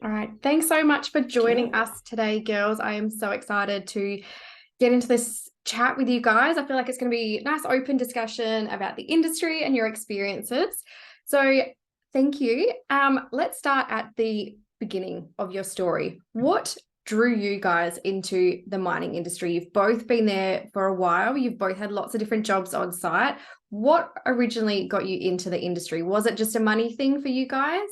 All right. Thanks so much for joining Sure. us today, girls. I am so excited to get into this chat with you guys. I feel like it's going to be a nice open discussion about the industry and your experiences. So thank you. Let's start at the beginning of your story. What drew you guys into the mining industry? You've both been there for a while. You've both had lots of different jobs on site. What originally got you into the industry? Was it just a money thing for you guys?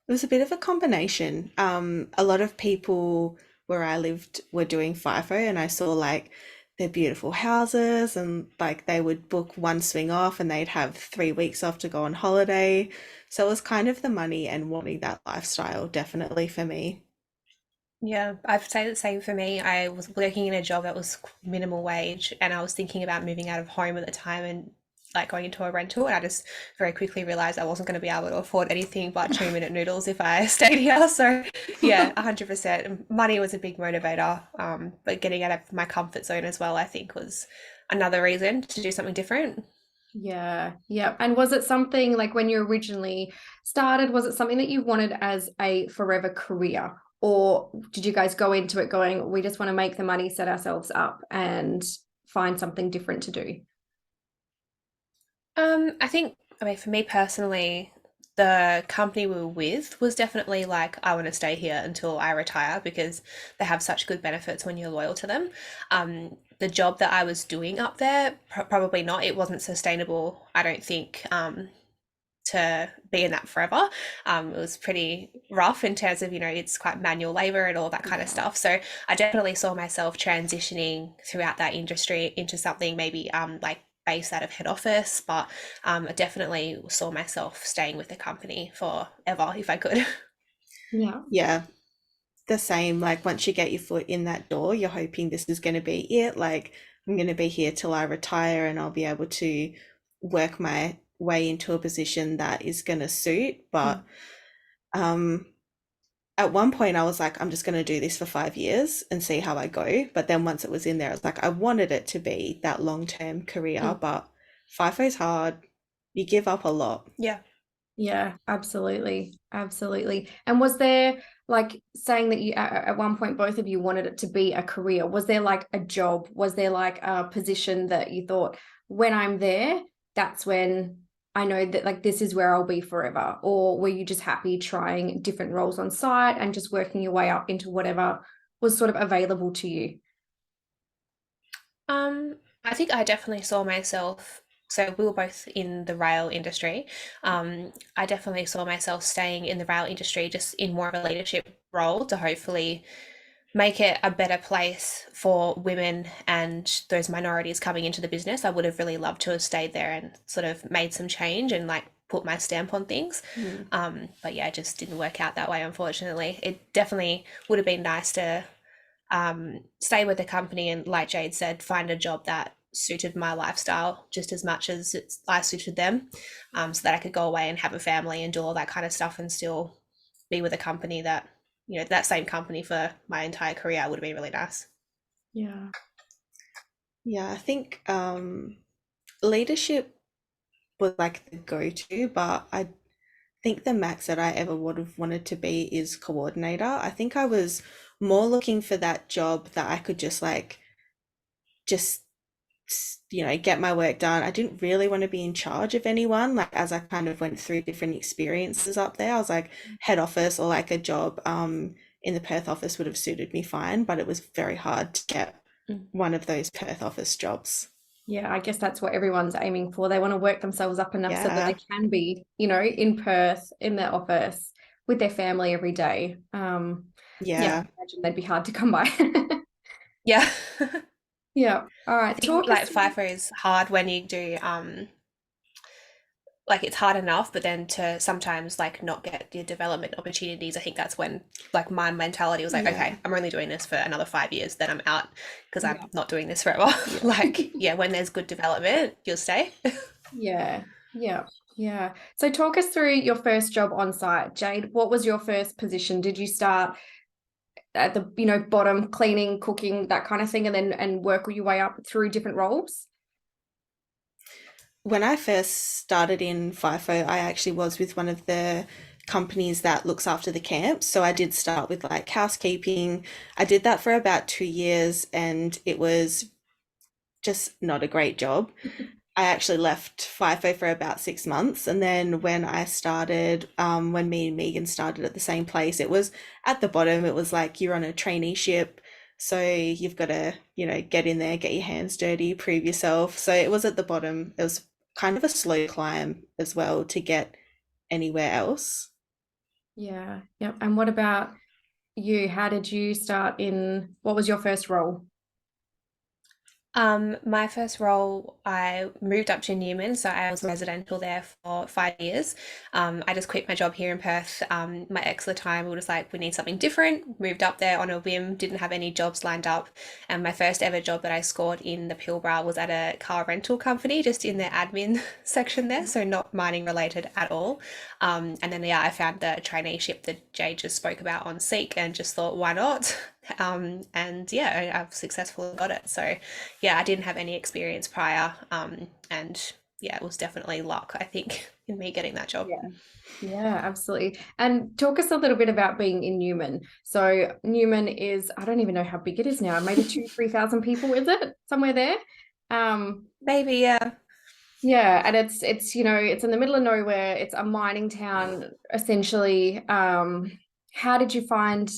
It was a bit of a combination. A lot of people where I lived were doing FIFO, and I saw like their beautiful houses, and like they would book one swing off and they'd have 3 weeks off to go on holiday. So it was kind of the money and wanting that lifestyle, definitely for me. Yeah, I'd say the same for me. I was working in a job that was minimal wage, and I was thinking about moving out of home at the time and like going into a rental. And I just very quickly realized I wasn't going to be able to afford anything but 2 minute noodles if I stayed here. So, yeah, 100%. Money was a big motivator, but getting out of my comfort zone as well, I think, was another reason to do something different. Yeah, yeah. And was it something like when you originally started, was it something that you wanted as a forever career? Or did you guys go into it going, we just want to make the money, set ourselves up and find something different to do? I think, I mean, for me personally, the company we were with was definitely like, I want to stay here until I retire because they have such good benefits when you're loyal to them. The job that I was doing up there, probably not. It wasn't sustainable, I don't think, to be in that forever. It was pretty rough in terms of, it's quite manual labor and all that kind of Yeah. stuff. So I definitely saw myself transitioning throughout that industry into something maybe like based out of head office, but I definitely saw myself staying with the company forever if I could. Yeah. Yeah, the same. Like once you get your foot in that door, you're hoping this is going to be it. Like I'm going to be here till I retire and I'll be able to work my way into a position that is going to suit. Mm. But um, at one point, I was like, I'm just going to do this for 5 years and see how I go. But then once it was in there, I was like, I wanted it to be that long-term career, Mm. but FIFO's hard. You give up a lot. Yeah. Yeah, absolutely. Absolutely. And was there like saying that you at one point both of you wanted it to be a career? Was there like a job? Was there like a position that you thought when I'm there, that's when I know that like this is where I'll be forever? Or were you just happy trying different roles on site and just working your way up into whatever was sort of available to you? I think I definitely saw myself. So we were both in the rail industry. I definitely saw myself staying in the rail industry, just in more of a leadership role to hopefully make it a better place for women and those minorities coming into the business. I would have really loved to have stayed there and sort of made some change and like put my stamp on things. Mm. But yeah, it just didn't work out that way, unfortunately. It definitely would have been nice to stay with the company and, like Jade said, find a job that suited my lifestyle just as much as I suited them, so that I could go away and have a family and do all that kind of stuff and still be with a company that, that same company for my entire career would have been really nice. Yeah. Yeah, I think leadership was like the go-to, but I think the max that I ever would have wanted to be is coordinator. I think I was more looking for that job that I could just like just get my work done. I didn't really want to be in charge of anyone. Like as I kind of went through different experiences up there, I was like head office or like a job in the Perth office would have suited me fine, but it was very hard to get Mm. one of those Perth office jobs. Yeah, I guess that's what everyone's aiming for. They want to work themselves up enough so that they Yeah. can be, in Perth, in their office, with their family every day. Yeah, I Yeah. imagine they'd be hard to come by. Yeah. Yeah. All I right. think Talk us like through. FIFO is hard when you do like it's hard enough, but then to sometimes like not get your development opportunities, I think that's when like my mentality was like, Yeah. okay, I'm only doing this for another 5 years, then I'm out because I'm Yeah. not doing this forever. Yeah. Like, yeah, when there's good development, you'll stay. Yeah. Yeah. Yeah. So talk us through your first job on site. Jade, what was your first position? Did you start at the, bottom, cleaning, cooking, that kind of thing, and then work your way up through different roles? When I first started in FIFO, I actually was with one of the companies that looks after the camps. So I did start with like housekeeping. I did that for about 2 years and it was just not a great job. I actually left FIFO for about 6 months. And then when I started, when me and Megan started at the same place, it was at the bottom. It was like you're on a traineeship. So you've got to, get in there, get your hands dirty, prove yourself. So it was at the bottom. It was kind of a slow climb as well to get anywhere else. Yeah. Yep. And what about you? How did you start what was your first role? My first role, I moved up to Newman, so I was residential there for 5 years. I just quit my job here in Perth. My ex at the time, we were just like, we need something different. Moved up there on a whim, didn't have any jobs lined up. And my first ever job that I scored in the Pilbara was at a car rental company, just in the admin section there, so not mining related at all. And then, yeah, I found the traineeship that Jayde just spoke about on Seek and just thought, why not? And yeah, I've successfully got it. So yeah, I didn't have any experience prior. And yeah, it was definitely luck, I think, in me getting that job. Yeah. Yeah, absolutely. And talk us a little bit about being in Newman. So Newman is, I don't even know how big it is now, maybe 3,000 people, is it? Somewhere there. Maybe, yeah. Yeah, and it's it's in the middle of nowhere. It's a mining town, essentially. How did you find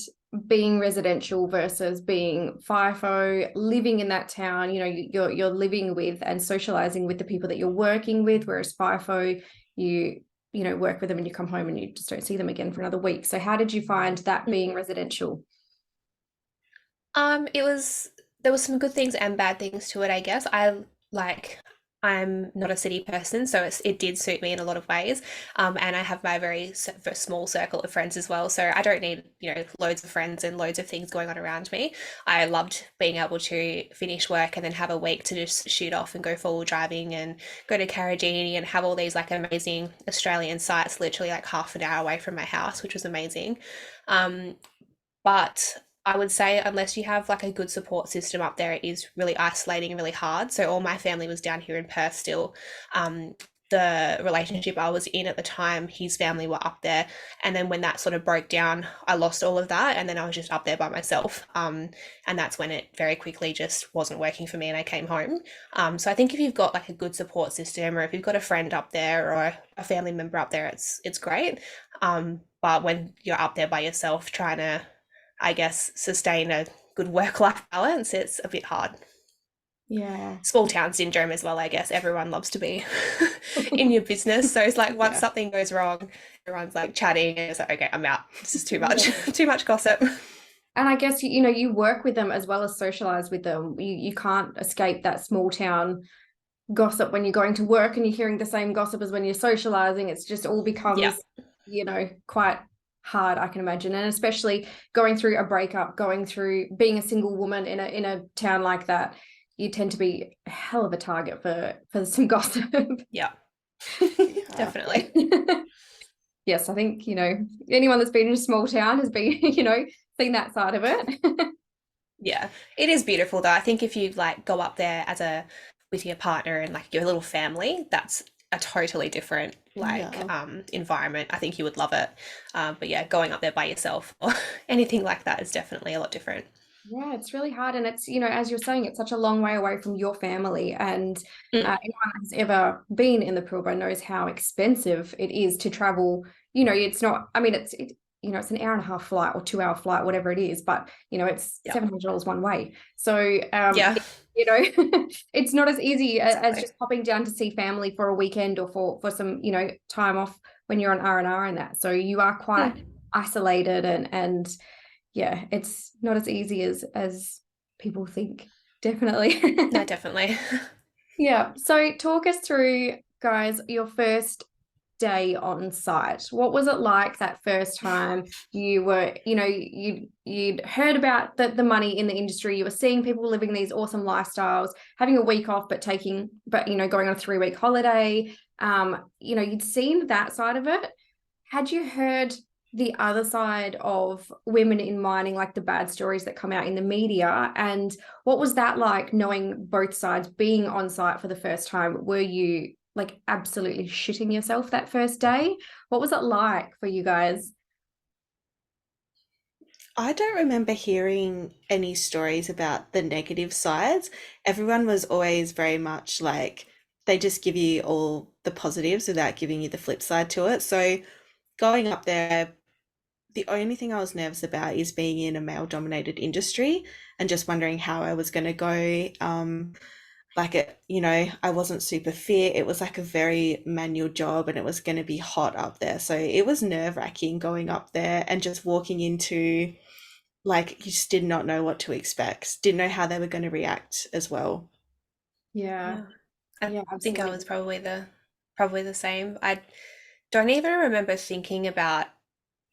being residential versus being FIFO, living in that town? You're living with and socializing with the people that you're working with, whereas FIFO, you work with them and you come home and you just don't see them again for another week. So how did you find that being residential? It was there was some good things and bad things to it, I guess. I'm not a city person, so it did suit me in a lot of ways. And I have my very small circle of friends as well, so I don't need loads of friends and loads of things going on around me. I loved being able to finish work and then have a week to just shoot off and go forward driving and go to Carragini and have all these like amazing Australian sites literally like half an hour away from my house, which was amazing. Um, but I would say unless you have like a good support system up there, it is really isolating and really hard. So all my family was down here in Perth still. The relationship I was in at the time, his family were up there. And then when that sort of broke down, I lost all of that. And then I was just up there by myself. And that's when it very quickly just wasn't working for me and I came home. So I think if you've got like a good support system or if you've got a friend up there or a family member up there, it's great. But when you're up there by yourself trying to, I guess, sustain a good work-life balance, it's a bit hard. Yeah. Small town syndrome as well, I guess. Everyone loves to be in your business. So it's like once something goes wrong, everyone's like chatting and it's like, okay, I'm out. This is too much, too much gossip. And I guess, you work with them as well as socialize with them. You can't escape that small town gossip when you're going to work and you're hearing the same gossip as when you're socializing. It's just all becomes, quite hard, I can imagine. And especially going through a breakup, going through being a single woman in a town like that, you tend to be a hell of a target for some gossip. Yeah. Definitely. Yes, I think, anyone that's been in a small town has been, seen that side of it. Yeah. It is beautiful though. I think if you like go up there with your partner and like your little family, that's a totally different environment. I think you would love it. But yeah, going up there by yourself or anything like that is definitely a lot different. Yeah, it's really hard. And it's, as you're saying, it's such a long way away from your family. And anyone who's ever been in the Pilbara knows how expensive it is to travel. It's not, I mean, it's it's an hour and a half flight or 2 hour flight, whatever it is, but it's $700 one way. So it's not as easy as just popping down to see family for a weekend or for some time off when you're on R&R and that. So you are quite isolated and yeah, it's not as easy as people think. Definitely. No, definitely. Yeah. So talk us through, guys, your first day on site. What was it like that first time you were, you'd heard about the money in the industry, you were seeing people living these awesome lifestyles, having a week off, but going on a 3-week holiday. You'd seen that side of it. Had you heard the other side of women in mining, like the bad stories that come out in the media? And what was that like, knowing both sides, being on site for the first time? Were you like absolutely shitting yourself that first day. What was it like for you guys? I don't remember hearing any stories about the negative sides. Everyone was always very much like they just give you all the positives without giving you the flip side to it. So going up there, the only thing I was nervous about is being in a male dominated industry and just wondering how I was going to go. Like it, I wasn't super fit. It was like a very manual job and it was going to be hot up there. So it was nerve wracking going up there and just walking into, like, you just did not know what to expect, didn't know how they were going to react as well. Yeah. Yeah. I Yeah, think I absolutely. was probably the same. I don't even remember thinking about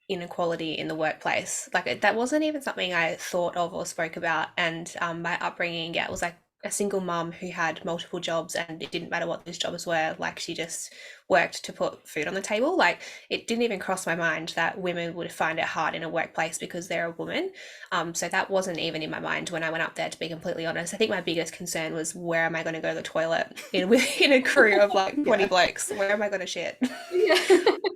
inequality in the workplace. Like that wasn't even something I thought of or spoke about. And my upbringing, yeah, it was like a single mum who had multiple jobs, and it didn't matter what those jobs were. Like she just worked to put food on the table. Like it didn't even cross my mind that women would find it hard in a workplace because they're a woman. So that wasn't even in my mind when I went up there. To be completely honest, I think my biggest concern was where am I going to go to the toilet in a crew of like 20 Yeah. blokes? Where am I going to shit? Yeah.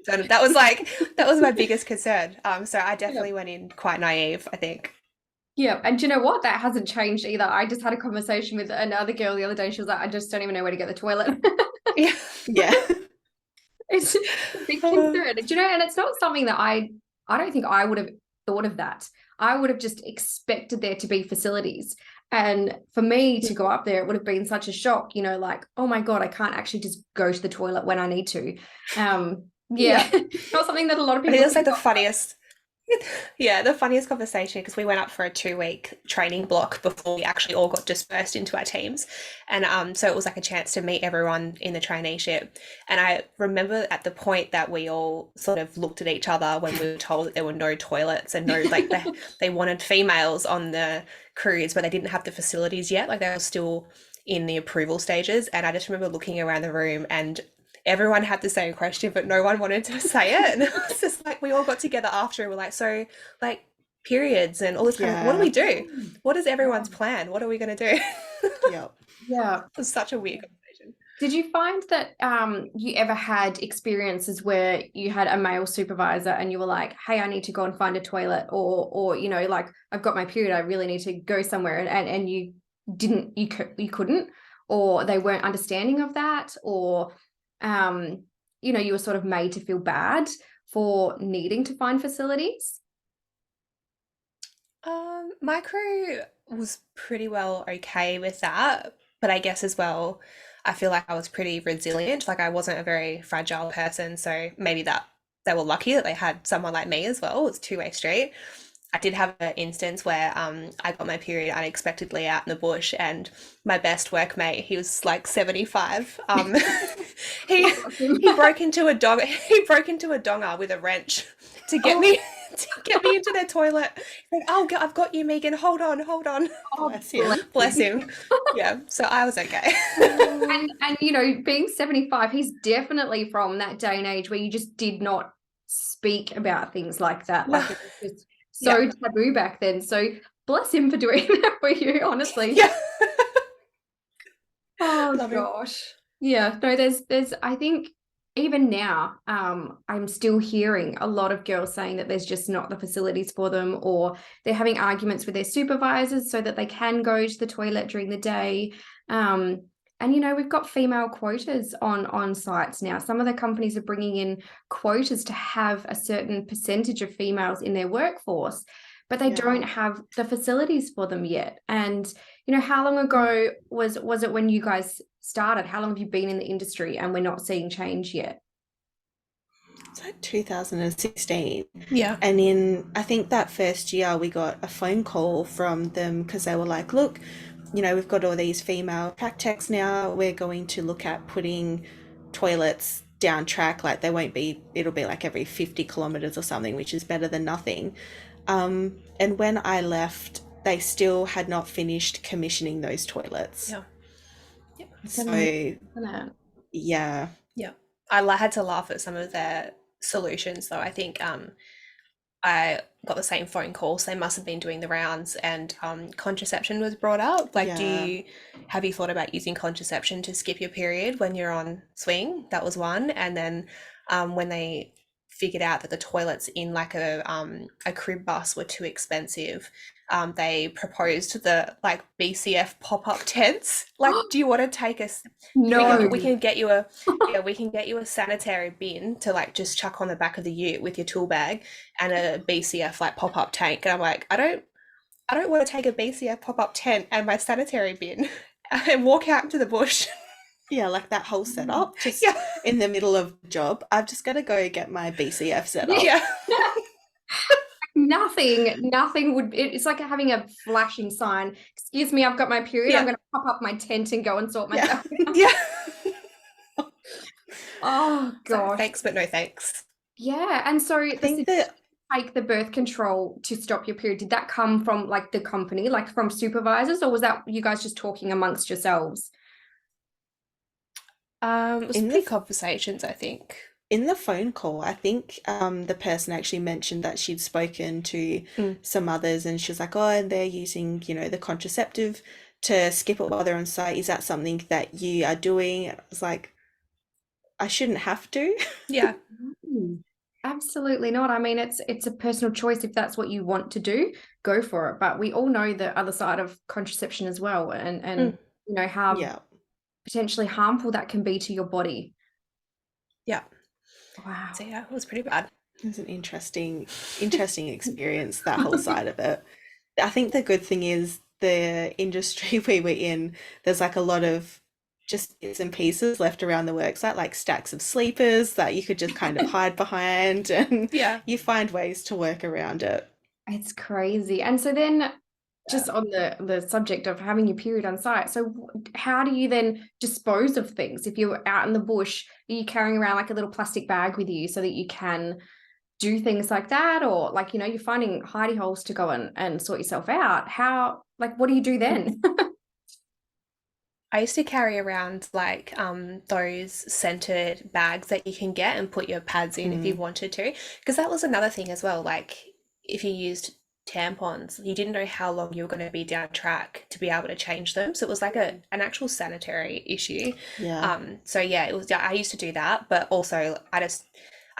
So that was my biggest concern. So I Yeah. definitely went in quite naive, I think. Yeah, and do you know what? That hasn't changed either. I just had a conversation with another girl the other day. She was like, I just don't even know where to get the toilet. Yeah. Yeah. It's a big concern. Do you know, and it's not something that I don't think I would have thought of that. I would have just expected there to be facilities. And for me to go up there, it would have been such a shock, like, oh my God, I can't actually just go to the toilet when I need to. Yeah, Yeah. not something that a lot of I think people that's like think the of. funniest. Yeah, the funniest conversation because we went up for a 2 week training block before we actually all got dispersed into our teams. And so it was like a chance to meet everyone in the traineeship. And I remember at the point that we all sort of looked at each other when we were told that there were no toilets and no, like they wanted females on the cruise, but they didn't have the facilities yet. Like they were still in the approval stages. And I just remember looking around the room and everyone had the same question, but no one wanted to say it. And it was just like we all got together after and we're like, so like periods and all this kind of what do Yeah. we do? What is everyone's plan? What are we gonna do? Yeah. Yeah. It was such a weird conversation. Did you find that you ever had experiences where you had a male supervisor and you were like, "Hey, I need to go and find a toilet," or like I've got my period, I really need to go somewhere, and you didn't, you couldn't, or they weren't understanding of that, or you were sort of made to feel bad for needing to find facilities? My crew was pretty well okay with that, but I guess as well, I feel like I was pretty resilient. Like I wasn't a very fragile person, so maybe that they were lucky that they had someone like me as well. It's two-way street. I did have an instance where I got my period unexpectedly out in the bush, and my best workmate, he was like 75. He he broke into a dog. He broke into a donga with a wrench to get Oh, me to get me into their toilet. Like, oh, I've got you, Megan. Hold on, hold on. oh, Bless bless him. Bless you. him. Yeah, so I was okay. And being 75, he's definitely from that day and age where you just did not speak about things like that. No, Like it was just yeah, so taboo back then. So bless him for doing that for you, honestly. yeah. Oh Love him. gosh. Yeah, no, there's I think even now, I'm still hearing a lot of girls saying that there's just not the facilities for them, or they're having arguments with their supervisors so that they can go to the toilet during the day. And we've got female quotas on sites now. Some of the companies are bringing in quotas to have a certain percentage of females in their workforce, but they don't Yeah. have the facilities for them yet. And how long ago was it when you guys started? How long have you been in the industry and we're not seeing change yet? It's like 2016. Yeah. And in, I think that first year, we got a phone call from them because they were like, look, we've got all these female track techs now. We're going to look at putting toilets down track. Like, they won't be, it'll be like every 50 kilometers or something, which is better than nothing. And when I left, they still had not finished commissioning those toilets. Yeah. Yeah. It's amazing, So, isn't it? yeah. Yeah. I had to laugh at some of their solutions though. I think I got the same phone call, so they must have been doing the rounds, and contraception was brought up. Like, Yeah. have you thought about using contraception to skip your period when you're on swing? That was one. And then when they figured out that the toilets in like a crib bus were too expensive, they proposed the like BCF pop-up tents. Like, do you want to take us? No. We can get you a we can get you a sanitary bin to like just chuck on the back of the ute with your tool bag and a BCF like pop-up tank. And I'm like, I don't want to take a BCF pop-up tent and my sanitary bin and walk out into the bush. Yeah, like that whole setup, just Yeah. in the middle of the job. I've just got to go get my BCF set up. Yeah. Nothing would, it's like having a flashing sign. Excuse me, I've got my period. I'm Yeah. going to pop up my tent and go and sort Yeah. myself out. Yeah. Oh So, gosh. thanks, but no thanks. Yeah. And so I the think that take the birth control to stop your period, did that come from like the company, like from supervisors, or was that you guys just talking amongst yourselves? It was in pretty the conversations, I think. in the phone call, I think the person actually mentioned that she'd spoken to some others, and she was like, "Oh, and they're using, the contraceptive to skip it while they're on site. Is that something that you are doing?" And I was like, I shouldn't have to. Yeah. Mm, absolutely not. I mean, it's a personal choice. If that's what you want to do, go for it. But we all know the other side of contraception as well, and how Yeah, potentially harmful that can be to your body. Yeah. Wow. So yeah, it was pretty bad. it was an interesting experience, that whole side of it. I think the good thing is the industry we were in, there's like a lot of just bits and pieces left around the work site, like stacks of sleepers that you could just kind of hide behind, and Yeah. you find ways to work around it. It's crazy. And so then just on the subject of having your period on site, so how do you then dispose of things if you're out in the bush? Are you carrying around like a little plastic bag with you so that you can do things like that, or like you're finding hidey holes to go and sort yourself out? How, like, what do you do then? I used to carry around like those scented bags that you can get and put your pads in if you wanted to, because that was another thing as well. Like if you used tampons, you didn't know how long you were going to be down track to be able to change them. So it was like an actual sanitary issue. Yeah. So yeah, it was. I used to do that, but also I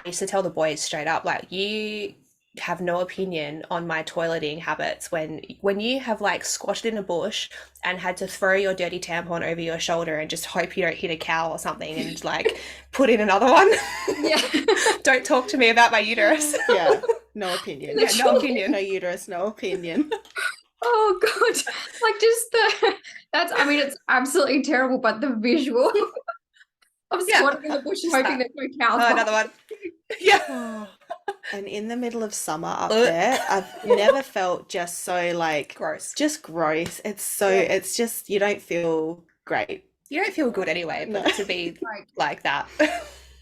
used to tell the boys straight up, like, you have no opinion on my toileting habits when you have like squatted in a bush and had to throw your dirty tampon over your shoulder and just hope you don't hit a cow or something and like put in another one. Yeah. Don't talk to me about my uterus. Yeah, no opinion. Yeah, no opinion. No uterus, no opinion. Oh God. Like just I mean, it's absolutely terrible, but the visual of Yeah. squatting in the bush Just hoping that. that no cows Another one. Yeah. And in the middle of summer up there, I've never felt just so like Gross. just gross. It's just, you don't feel great. You don't feel good anyway, but No. to be like that.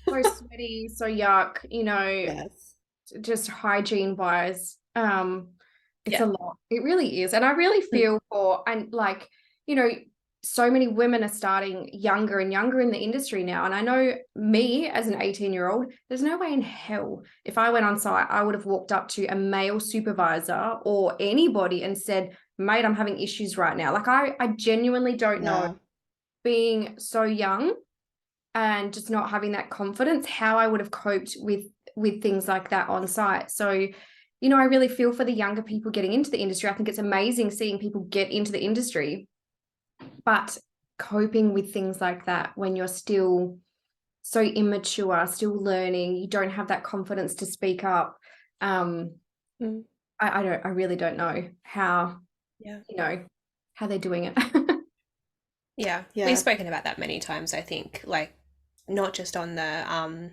so sweaty, so yuck, Yes. just hygiene wise. It's Yeah. a lot. It really is. And I really feel for, and like, so many women are starting younger and younger in the industry now. And I know me as an 18-year-old, there's no way in hell if I went on site, I would have walked up to a male supervisor or anybody and said, "Mate, I'm having issues right now." Like I genuinely don't know, Yeah. being so young and just not having that confidence, how I would have coped with things like that on site. So, I really feel for the younger people getting into the industry. I think it's amazing seeing people get into the industry, but coping with things like that when you're still so immature, still learning, you don't have that confidence to speak up. I really don't know how, how they're doing it. Yeah. Yeah. We've spoken about that many times, I think, like not just on the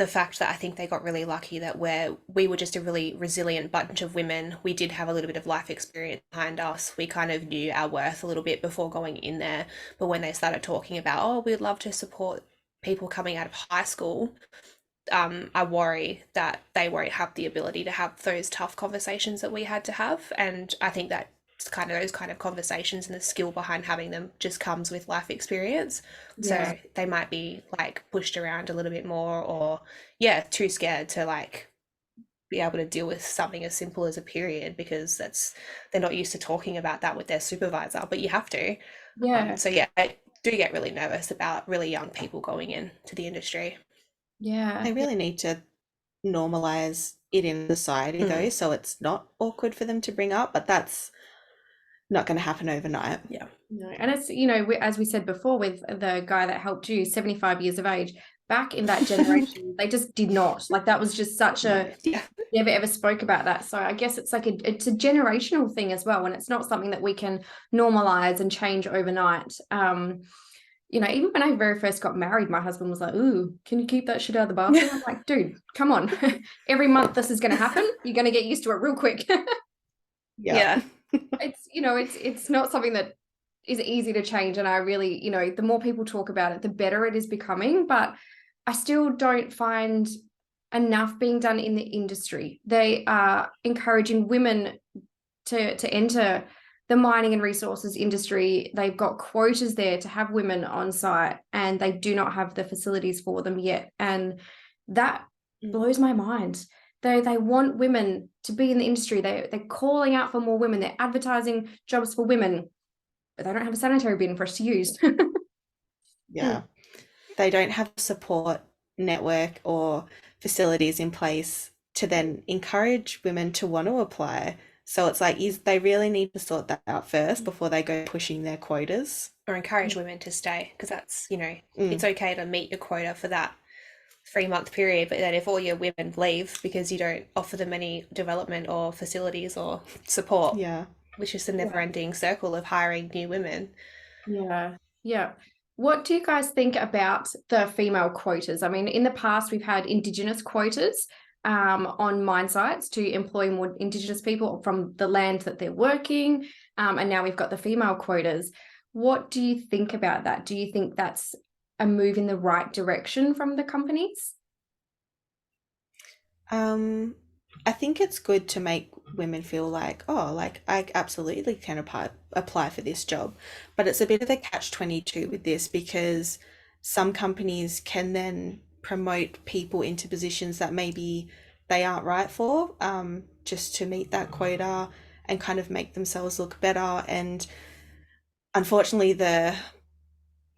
fact that I think they got really lucky that we were just a really resilient bunch of women. We did have a little bit of life experience behind us. We kind of knew our worth a little bit before going in there. But when they started talking about, oh, we'd love to support people coming out of high school, I worry that they won't have the ability to have those tough conversations that we had to have. And I think that kind of those kind of conversations and the skill behind having them just comes with life experience. Yeah. So they might be like pushed around a little bit more, or too scared to like be able to deal with something as simple as a period, because they're not used to talking about that with their supervisor, but you have to. Yeah. So yeah, I do get really nervous about really young people going into the industry. Yeah. They really need to normalize it in society though, so it's not awkward for them to bring up, but that's not going to happen overnight. Yeah. No. And it's, you know, as we said before with the guy that helped you, 75 years of age, back in that generation, they just did not. Like that was just such a, Yeah. never ever spoke about that. So I guess it's like it's a generational thing as well, and it's not something that we can normalize and change overnight. You know, even when I very first got married, my husband was like, "Ooh, can you keep that shit out of the bathroom?" I'm like, dude, come on. Every month this is going to happen. You're going to get used to it real quick. Yeah. It's, you know, it's not something that is easy to change. And I really, you know, the more people talk about it, the better it is becoming. But I still don't find enough being done in the industry. They are encouraging women to enter the mining and resources industry. They've got quotas there to have women on site, and they do not have the facilities for them yet. And that blows my mind. They want women to be in the industry. They're calling out for more women. They're advertising jobs for women, but they don't have a sanitary bin for us to use. Yeah. They don't have support network or facilities in place to then encourage women to want to apply. So it's like they really need to sort that out first before they go pushing their quotas. Or encourage women to stay, because that's, you know, it's okay to meet your quota for that 3-month period, but then if all your women leave because you don't offer them any development or facilities or support, Yeah. which is the never-ending circle of hiring new women. Yeah. What do you guys think about the female quotas? I mean, in the past, we've had Indigenous quotas on mine sites to employ more Indigenous people from the land that they're working. And now we've got the female quotas. What do you think about that? Do you think that's a move in the right direction from the companies? I think it's good to make women feel like, oh, like I absolutely can apply for this job. But it's a bit of a catch-22 with this, because some companies can then promote people into positions that maybe they aren't right for, just to meet that quota and kind of make themselves look better. And unfortunately, the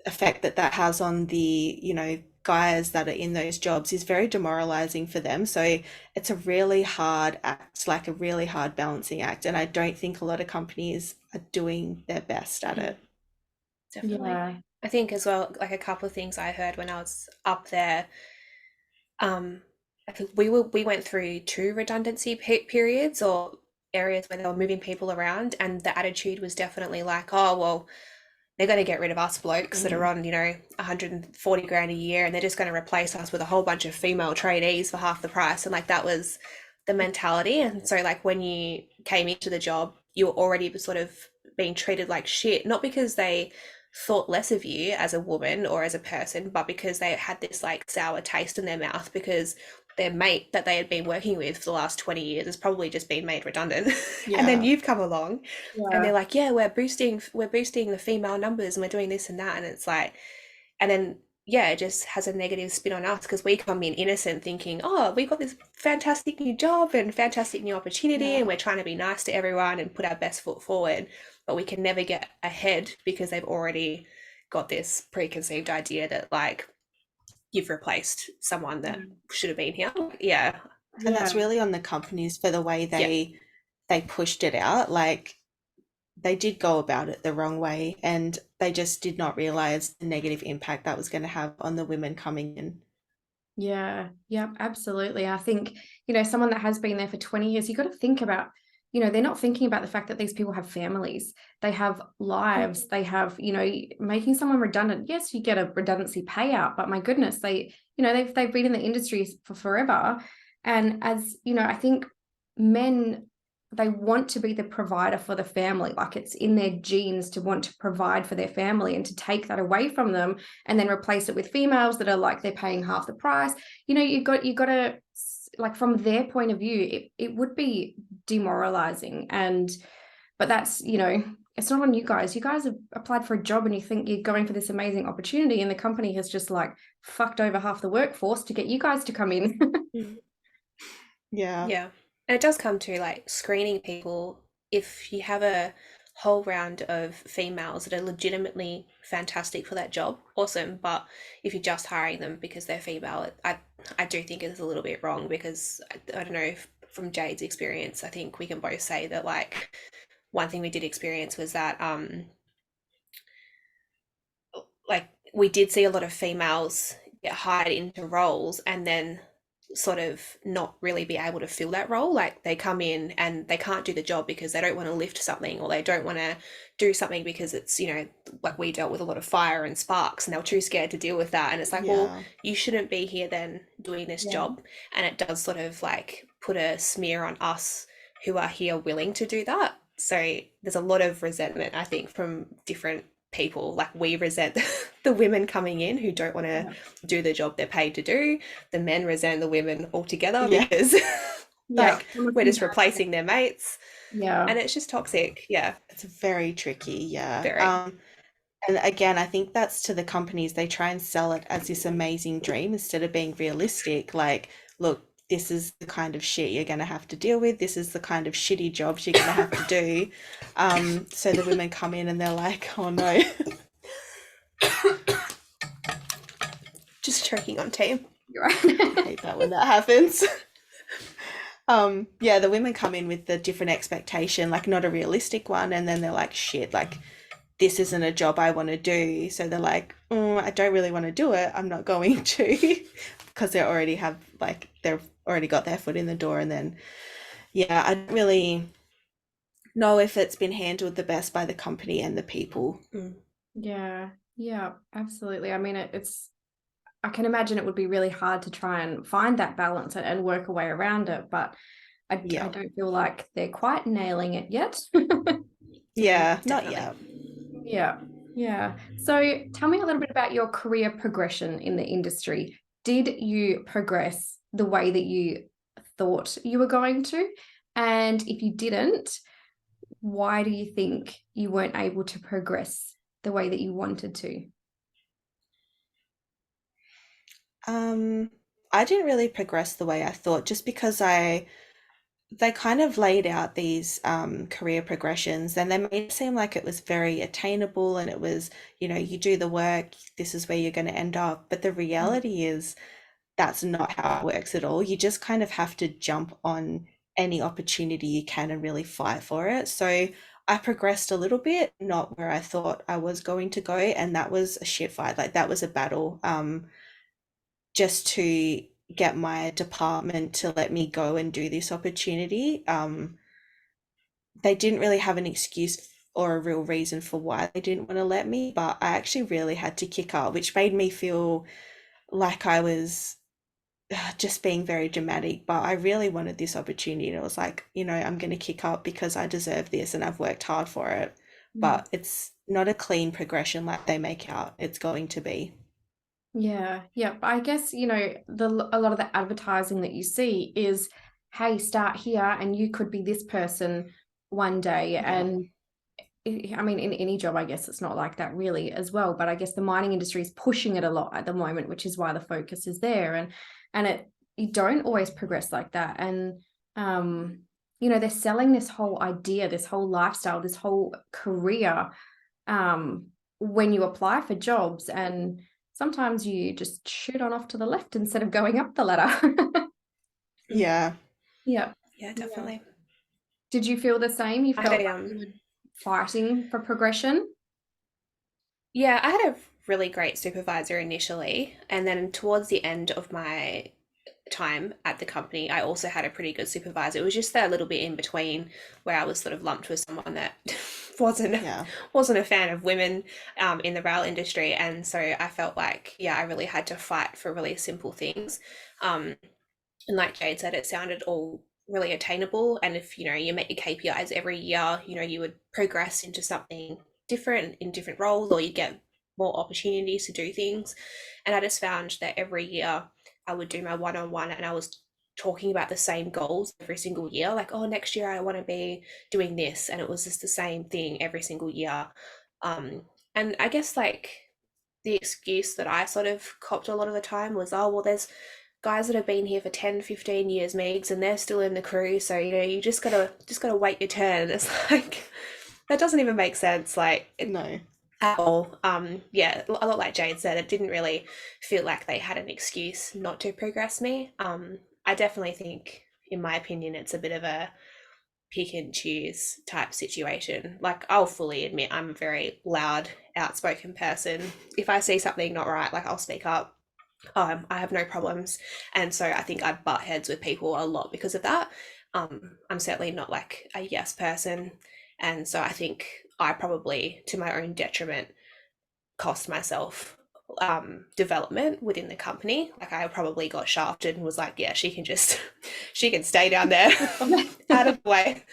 effect that has on the, you know, guys that are in those jobs is very demoralizing for them. So it's a really hard act, like a really hard balancing act. And I don't think a lot of companies are doing their best at it. Definitely. Yeah. I think as well, like a couple of things I heard when I was up there, I think we went through 2 redundancy periods, or areas where they were moving people around, and the attitude was definitely like, oh well, they're going to get rid of us blokes that are on, you know, 140 grand a year, and they're just going to replace us with a whole bunch of female trainees for half the price. And like that was the mentality. And so like when you came into the job, you were already sort of being treated like shit, not because they thought less of you as a woman or as a person, but because they had this like sour taste in their mouth because their mate that they had been working with for the last 20 years has probably just been made redundant. And then you've come along and they're like, yeah, we're boosting the female numbers and we're doing this and that. And it's like, and then yeah, it just has a negative spin on us because we come in innocent thinking, oh, we've got this fantastic new job and fantastic new opportunity and we're trying to be nice to everyone and put our best foot forward, but we can never get ahead because they've already got this preconceived idea that like you've replaced someone that should have been here. Yeah. And that's really on the companies for the way they pushed it out. Like they did go about it the wrong way, and they just did not realize the negative impact that was going to have on the women coming in. Yeah, absolutely. I think, you know, someone that has been there for 20 years, you got to think about, you know, they're not thinking about the fact that these people have families, they have lives, they have, you know, making someone redundant. Yes, you get a redundancy payout, but my goodness, you know, they've been in the industry for forever. And as, you know, I think men, they want to be the provider for the family. Like it's in their genes to want to provide for their family, and to take that away from them and then replace it with females that are like they're paying half the price. You know, you got to, like, from their point of view, it would be demoralizing. But that's, you know, it's not on you guys. You guys have applied for a job and you think you're going for this amazing opportunity, and the company has just like fucked over half the workforce to get you guys to come in. Yeah. Yeah. And it does come to like screening people. If you have a whole round of females that are legitimately fantastic for that job, awesome. But if you're just hiring them because they're female, I do think it's a little bit wrong because I don't know if from Jade's experience, I think we can both say that like one thing we did experience was that like we did see a lot of females get hired into roles and then sort of not really be able to fill that role. Like they come in and they can't do the job because they don't want to lift something or they don't want to do something because it's, you know, like we dealt with a lot of fire and sparks and they were too scared to deal with that. And it's like, well, Yeah. you shouldn't be here then doing this Yeah. job. And it does sort of like put a smear on us who are here willing to do that. So there's a lot of resentment, I think, from different people. Like we resent the women coming in who don't want to Yeah. do the job they're paid to do. The men resent the women altogether Yeah. because Yeah. like we're just Comparison. replacing their mates Yeah. and it's just toxic. Yeah, It's very tricky, yeah. very. And again, I think that's to the companies. They try and sell it as this amazing dream instead of being realistic. Like, look, this is the kind of shit you're going to have to deal with. This is the kind of shitty jobs you're going to have to do. So the women come in and they're like, oh no. Just choking on tea. You're I right. hate that when that happens. Yeah, the women come in with the different expectation, like not a realistic one, and then they're like, shit, like this isn't a job I want to do. So they're like, I don't really want to do it. I'm not going to because they already have like they've already got their foot in the door. And then yeah, I don't really know if it's been handled the best by the company and the people. Mm. Yeah. Yeah. Absolutely. I mean, it's. I can imagine it would be really hard to try and find that balance and work a way around it, but I Yeah. don't feel like they're quite nailing it yet. Yeah, not Definitely. yet. Yeah, yeah. So tell me a little bit about your career progression in the industry. Did you progress the way that you thought you were going to? And if you didn't, why do you think you weren't able to progress the way that you wanted to? Um, I didn't really progress the way I thought just because they kind of laid out these career progressions and they made it seem like it was very attainable and it was, you do the work, this is where you're going to end up. But the Mm. reality is that's not how it works at all. You just kind of have to jump on any opportunity you can and really fight for it. So I progressed a little bit, not where I thought I was going to go, and that was a shit fight. Like that was a battle. Just to get my department to let me go and do this opportunity. They didn't really have an excuse or a real reason for why they didn't want to let me, but I actually really had to kick up, which made me feel like I was just being very dramatic. But I really wanted this opportunity, and it was like, I'm going to kick up because I deserve this and I've worked hard for it. Mm. But it's not a clean progression like they make out it's going to be. Yeah, yeah. I guess, a lot of the advertising that you see is, hey, start here and you could be this person one day. Yeah. And I mean, in any job, I guess it's not like that really as well. But I guess the mining industry is pushing it a lot at the moment, which is why the focus is there. And you don't always progress like that. And they're selling this whole idea, this whole lifestyle, this whole career when you apply for jobs. And sometimes you just shoot on off to the left instead of going up the ladder. Mm. Yeah. Yeah. Yeah, Yeah. definitely. Did you feel the same? You I had felt a like you were fighting for progression? yeah, I had a really great supervisor initially, and then towards the end of my time at the company, I also had a pretty good supervisor. It was just that little bit in between where I was sort of lumped with someone that wasn't Yeah. wasn't a fan of women in the rail industry, and so I felt like I really had to fight for really simple things. Um, and like Jade said, it sounded all really attainable. And if you met your KPIs every year, you would progress into something different in different roles, or you'd get more opportunities to do things. And I just found that every year I would do my one-on-one and I was talking about the same goals every single year, like, oh, next year I want to be doing this, and it was just the same thing every single year. um and I guess like the excuse that I sort of copped a lot of the time was, oh well, there's guys that have been here for 10, 15 years, Megs, and they're still in the crew. So, you know, you just gotta wait your turn. It's like, that doesn't even make sense. Like, No. at all. Yeah, a lot like Jade said, it didn't really feel like they had an excuse not to progress me. I definitely think, in my opinion, it's a bit of a pick and choose type situation. Like, I'll fully admit I'm a very loud, outspoken person. If I see something not right, like, I'll speak up. I have no problems, and so I think I'd butt heads with people a lot because of that. I'm certainly not like a yes person, and so I think I probably, to my own detriment, cost myself development within the company. Like, I probably got shafted and was like, yeah, she can just she can stay down there out of the way.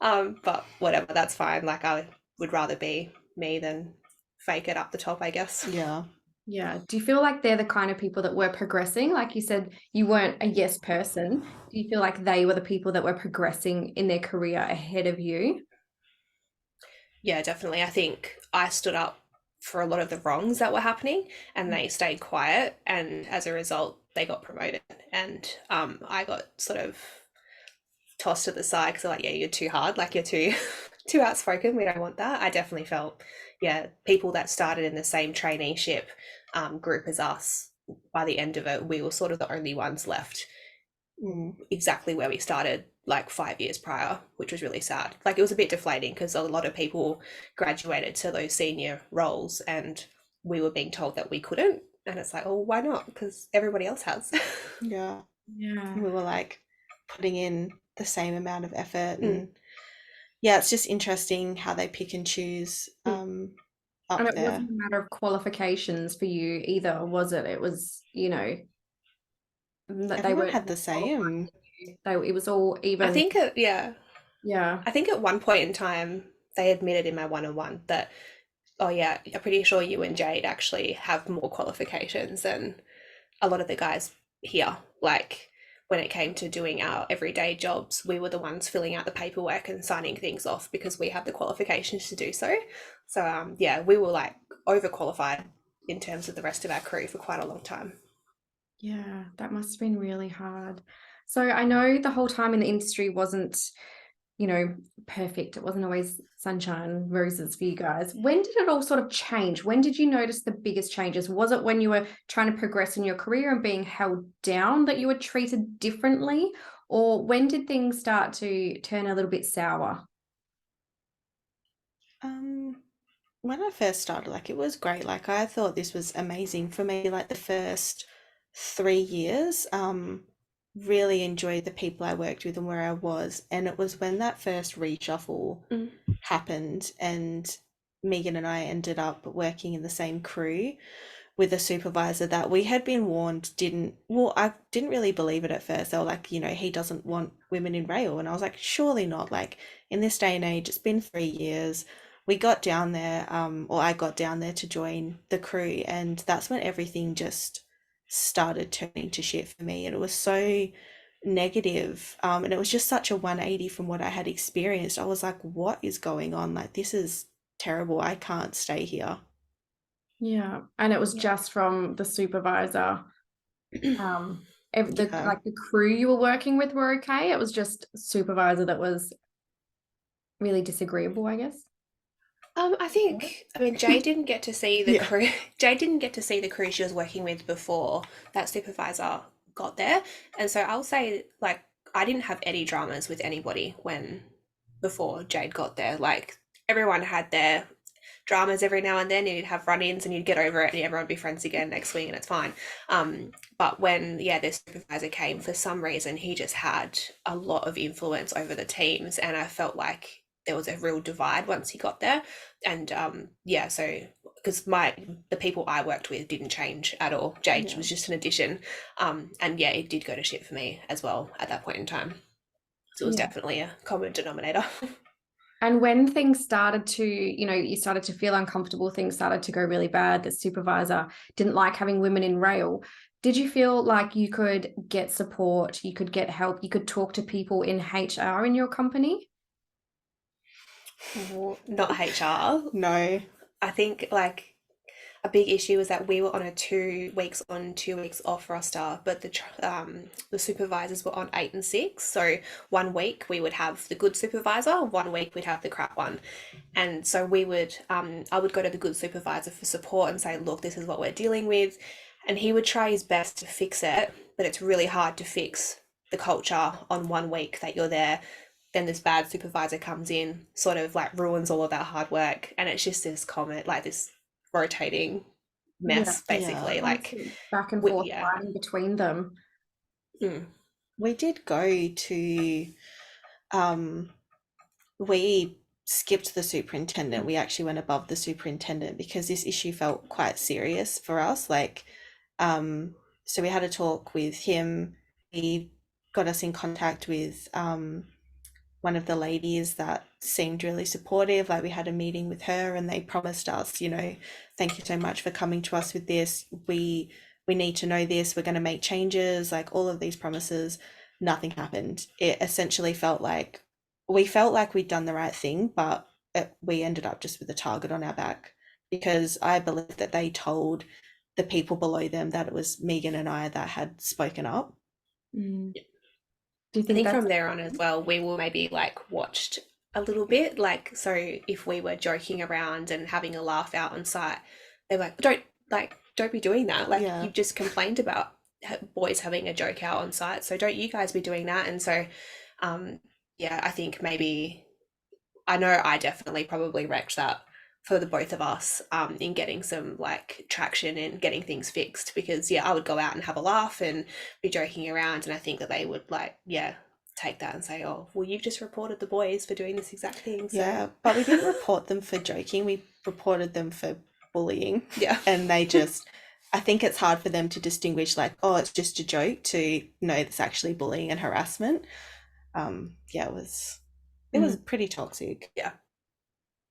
But whatever, that's fine. Like, I would rather be me than fake it up the top, I guess. Yeah. Yeah. Do you feel like they're the kind of people that were progressing? Like you said, you weren't a yes person. Do you feel like they were the people that were progressing in their career ahead of you? Yeah, definitely. I think I stood up for a lot of the wrongs that were happening, and they stayed quiet, and as a result they got promoted, and I got sort of tossed to the side because they're like, yeah, you're too hard, like, you're too too outspoken, we don't want that. I definitely felt, yeah, people that started in the same traineeship group as us, by the end of it, we were sort of the only ones left exactly where we started like 5 years prior, which was really sad. Like, it was a bit deflating because a lot of people graduated to those senior roles and we were being told that we couldn't, and it's like, oh, why not? Because everybody else has. Yeah. Yeah. We were like putting in the same amount of effort, and yeah, it's just interesting how they pick and choose up And it there. wasn't a matter of qualifications for you either, was it? It was, you know, that they Everyone were had the same. it was all even. I think yeah, Yeah. I think at one point in time they admitted in my one-on-one that, oh yeah, I'm pretty sure you and Jade actually have more qualifications than a lot of the guys here. Like, when it came to doing our everyday jobs, we were the ones filling out the paperwork and signing things off because we had the qualifications to do so. So yeah, we were like overqualified in terms of the rest of our crew for quite a long time. Yeah, that must have been really hard. So I know the whole time in the industry wasn't, you know, perfect. It wasn't always sunshine and roses for you guys. When did it all sort of change? When did you notice the biggest changes? Was it when you were trying to progress in your career and being held down that you were treated differently? Or when did things start to turn a little bit sour? When I first started, like, it was great. Like, I thought this was amazing for me. Like, the first 3 years, really enjoyed the people I worked with and where I was. And it was when that first reshuffle happened and Megan and I ended up working in the same crew with a supervisor that we had been warned I didn't really believe it at first. They were like, he doesn't want women in rail. And I was like, surely not. Like, in this day and age, it's been 3 years. We got down there, or I got down there to join the crew, and that's when everything just started turning to shit for me. And it was so negative. And it was just such a 180 from what I had experienced. I was like, what is going on? Like, this is terrible. I can't stay here. Yeah. And it was just from the supervisor. Like the crew you were working with were okay. It was just supervisor that was really disagreeable, I guess. I mean, Jade didn't get to see the crew. Jade didn't get to see the crew she was working with before that supervisor got there, and so I'll say, like, I didn't have any dramas with anybody before Jade got there. Like, everyone had their dramas every now and then, and you'd have run-ins and you'd get over it and everyone would be friends again next week and it's fine. But when this supervisor came, for some reason he just had a lot of influence over the teams, and I felt like there was a real divide once he got there. And so because the people I worked with didn't change at all. Jade was just an addition. And it did go to shit for me as well at that point in time. So it was definitely a common denominator. And when things started to, you started to feel uncomfortable, things started to go really bad, the supervisor didn't like having women in rail. Did you feel like you could get support, you could get help, you could talk to people in HR in your company? Not HR. No. I think, like, a big issue was that we were on a 2 weeks on, 2 weeks off roster, but the supervisors were on 8 and 6. So one week we would have the good supervisor, one week we'd have the crap one. And so I would go to the good supervisor for support and say, look, this is what we're dealing with. And he would try his best to fix it, but it's really hard to fix the culture on one week that you're there. Then this bad supervisor comes in, sort of like ruins all of that hard work. And it's just this comment, like this rotating mess, basically. Like, back and forth yeah. fighting between them. We did go to, we skipped the superintendent. We actually went above the superintendent because this issue felt quite serious for us. Like, so we had a talk with him. He got us in contact with one of the ladies that seemed really supportive. Like, we had a meeting with her and they promised us, you know, thank you so much for coming to us with this. We need to know this. We're going to make changes. Like, all of these promises, nothing happened. It essentially felt like we'd done the right thing, but we ended up just with a target on our back, because I believe that they told the people below them that it was Megan and I that had spoken up. Do I you think that's from there on as well, we will maybe like watched a little bit. Like, so if we were joking around and having a laugh out on site, they're like, don't be doing that. Like, Yeah. you just complained about boys having a joke out on site, so don't you guys be doing that. And so yeah, I think maybe, I know I definitely probably wrecked that for the both of us, in getting some like traction and getting things fixed, because yeah, I would go out and have a laugh and be joking around, and I think that they would like, yeah, take that and say, oh, well, you've just reported the boys for doing this exact thing. So Yeah, but we didn't report them for joking. We reported them for bullying. yeah. And they just, I think it's hard for them to distinguish, like, oh, it's just a joke, to no, it's actually bullying and harassment. Yeah, it was pretty toxic.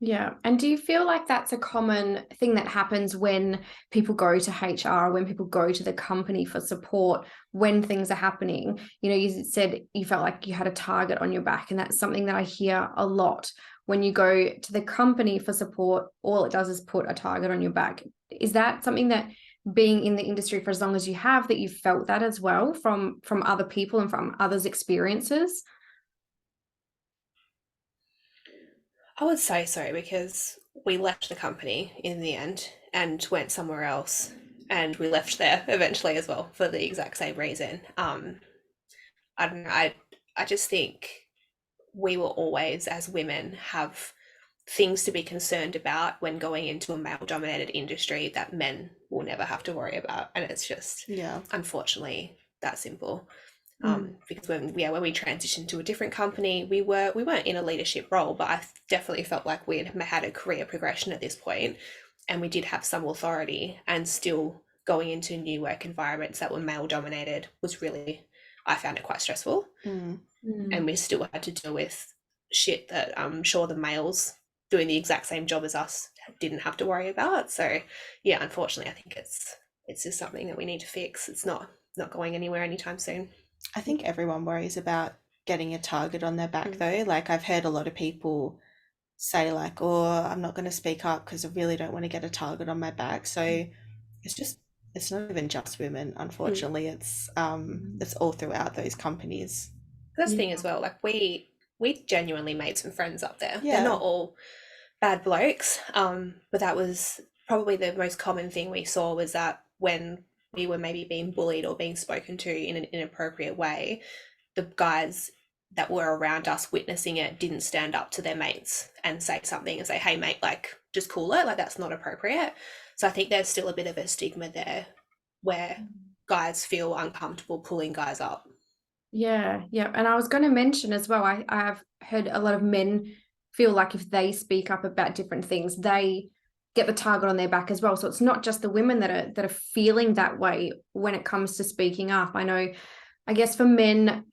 Yeah. And do you feel like that's a common thing that happens when people go to HR, when people go to the company for support, when things are happening? You know, you said you felt like you had a target on your back, and that's something that I hear a lot. When you go to the company for support, all it does is put a target on your back. Is that something that, being in the industry for as long as you have, that you felt that as well from other people and from others' experiences? I would say so, because we left the company in the end and went somewhere else, and we left there eventually as well for the exact same reason. I don't know, I just think we will always, as women, have things to be concerned about when going into a male dominated industry that men will never have to worry about, and it's just, Yeah. unfortunately, that simple. Because when we transitioned to a different company, we weren't in a leadership role, but I definitely felt like we had a career progression at this point, and we did have some authority, and still going into new work environments that were male dominated was really, I found it quite stressful. And we still had to deal with shit that I'm sure the males doing the exact same job as us didn't have to worry about. So yeah, unfortunately, I think it's just something that we need to fix. It's not going anywhere anytime soon. I think everyone worries about getting a target on their back though. Like, I've heard a lot of people say like, oh, I'm not going to speak up because I really don't want to get a target on my back. So it's not even just women, unfortunately. It's all throughout those companies. That's the thing as well. Like, we genuinely made some friends up there. Yeah. They're not all bad blokes, but that was probably the most common thing we saw, was that when we were maybe being bullied or being spoken to in an inappropriate way, the guys that were around us witnessing it didn't stand up to their mates and say something and say, hey mate, like, just cool it, like, that's not appropriate. So I think there's still a bit of a stigma there where guys feel uncomfortable pulling guys up. Yeah. And I was going to mention as well, I've heard a lot of men feel like if they speak up about different things, they get the target on their back as well. So it's not just the women that are feeling that way when it comes to speaking up. I guess for men,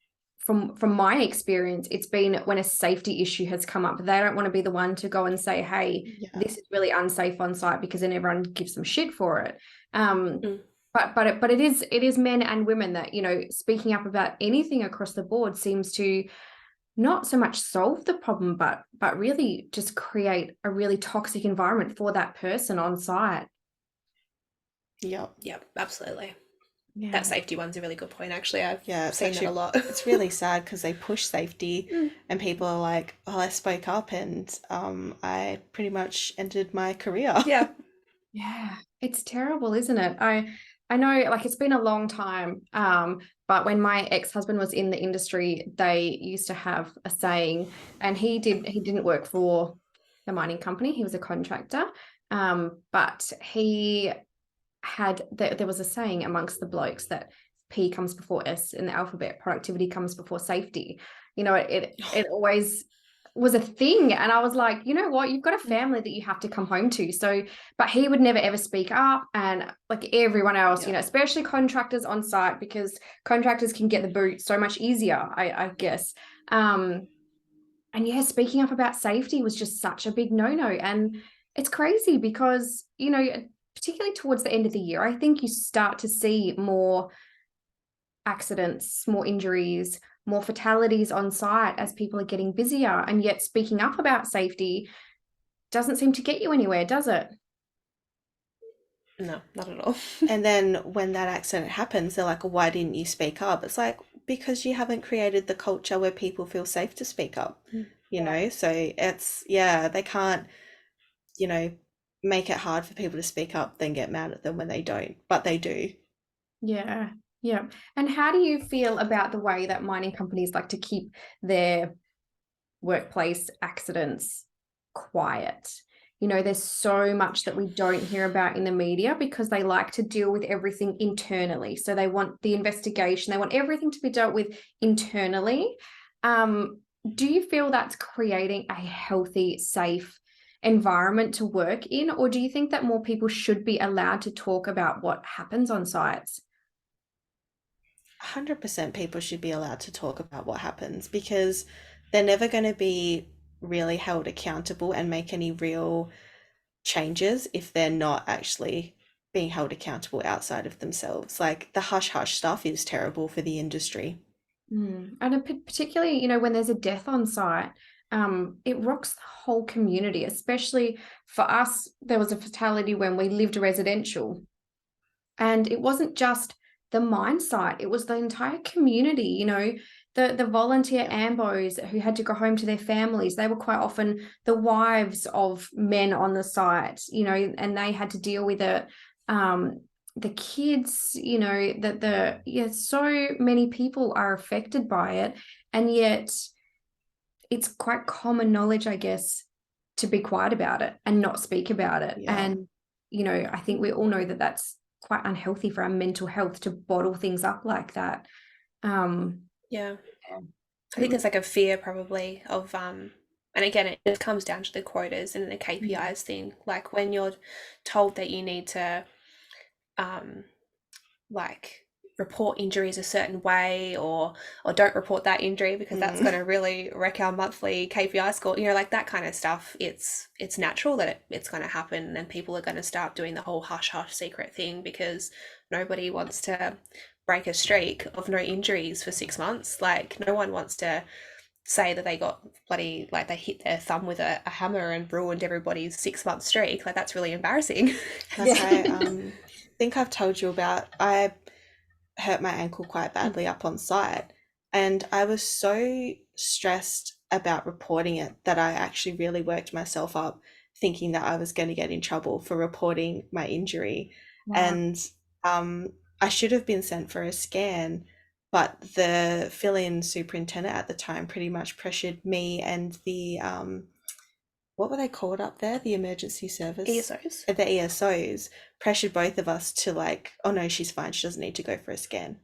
from my experience, it's been when a safety issue has come up, they don't want to be the one to go and say, hey, this is really unsafe on site, because then everyone gives them shit for it. But it is men and women that, you know, speaking up about anything across the board seems to not so much solve the problem, but really just create a really toxic environment for that person on site. Yep. Yep, absolutely. Yeah. That safety one's a really good point, actually. I've It's seen that actually a lot. it's really sad because they push safety Mm. and people are like, oh, I spoke up and I pretty much ended my career. Yeah. Yeah, it's terrible, isn't it? I know, like, it's been a long time, but when my ex-husband was in the industry, they used to have a saying, and he didn't work for the mining company, he was a contractor, but he had there was a saying amongst the blokes that P comes before S in the alphabet, productivity comes before safety. You know, it always was a thing. And I was like, you know what, you've got a family that you have to come home to. So, but he would never ever speak up. And like everyone else, you know, especially contractors on site, because contractors can get the boot so much easier, I guess. And yeah, speaking up about safety was just such a big no-no. And it's crazy because, you know, particularly towards the end of the year, I think you start to see more accidents, more injuries, more fatalities on site as people are getting busier. And yet speaking up about safety doesn't seem to get you anywhere, does it? No, not at all. And then when that accident happens, they're like, why didn't you speak up? It's like, because you haven't created the culture where people feel safe to speak up, you know? So it's, yeah, they can't, you know, make it hard for people to speak up, then get mad at them when they don't, but they do. Yeah. Yeah. And how do you feel about the way that mining companies like to keep their workplace accidents quiet? You know, there's so much that we don't hear about in the media because they like to deal with everything internally. So they want the investigation, they want everything to be dealt with internally. Do you feel that's creating a healthy, safe environment to work in? Or do you think that more people should be allowed to talk about what happens on sites? 100% people should be allowed to talk about what happens because they're never going to be really held accountable and make any real changes if they're not actually being held accountable outside of themselves. Like the hush hush stuff is terrible for the industry. And particularly, you know, when there's a death on site, it rocks the whole community, especially for us. There was a fatality when we lived residential, and it wasn't just the mine site, it was the entire community, you know, the volunteer ambos who had to go home to their families. They were quite often the wives of men on the site, you know, and they had to deal with it. The kids, you know, yeah, so many people are affected by it, and yet it's quite common knowledge, I guess, to be quiet about it and not speak about it. Yeah. And, you know, I think we all know that that's quite unhealthy for our mental health to bottle things up like that. Yeah. I think there's like a fear probably of and again it just comes down to the quotas and the KPIs thing. Like when you're told that you need to like report injuries a certain way or don't report that injury because that's going to really wreck our monthly KPI score, you know, like that kind of stuff. It's natural that it's going to happen and people are going to start doing the whole hush hush secret thing because nobody wants to break a streak of no injuries for 6 months. Like no one wants to say that they got bloody, like they hit their thumb with a hammer and ruined everybody's 6 month streak. Like that's really embarrassing. That's right. I think I've told you about, I hurt my ankle quite badly up on site, and I was so stressed about reporting it that I actually really worked myself up thinking that I was going to get in trouble for reporting my injury. Wow. And I should have been sent for a scan, but the fill-in superintendent at the time pretty much pressured me and the what were they called up there? The emergency service? ESOs. The ESOs pressured both of us to like, oh no, she's fine. She doesn't need to go for a scan.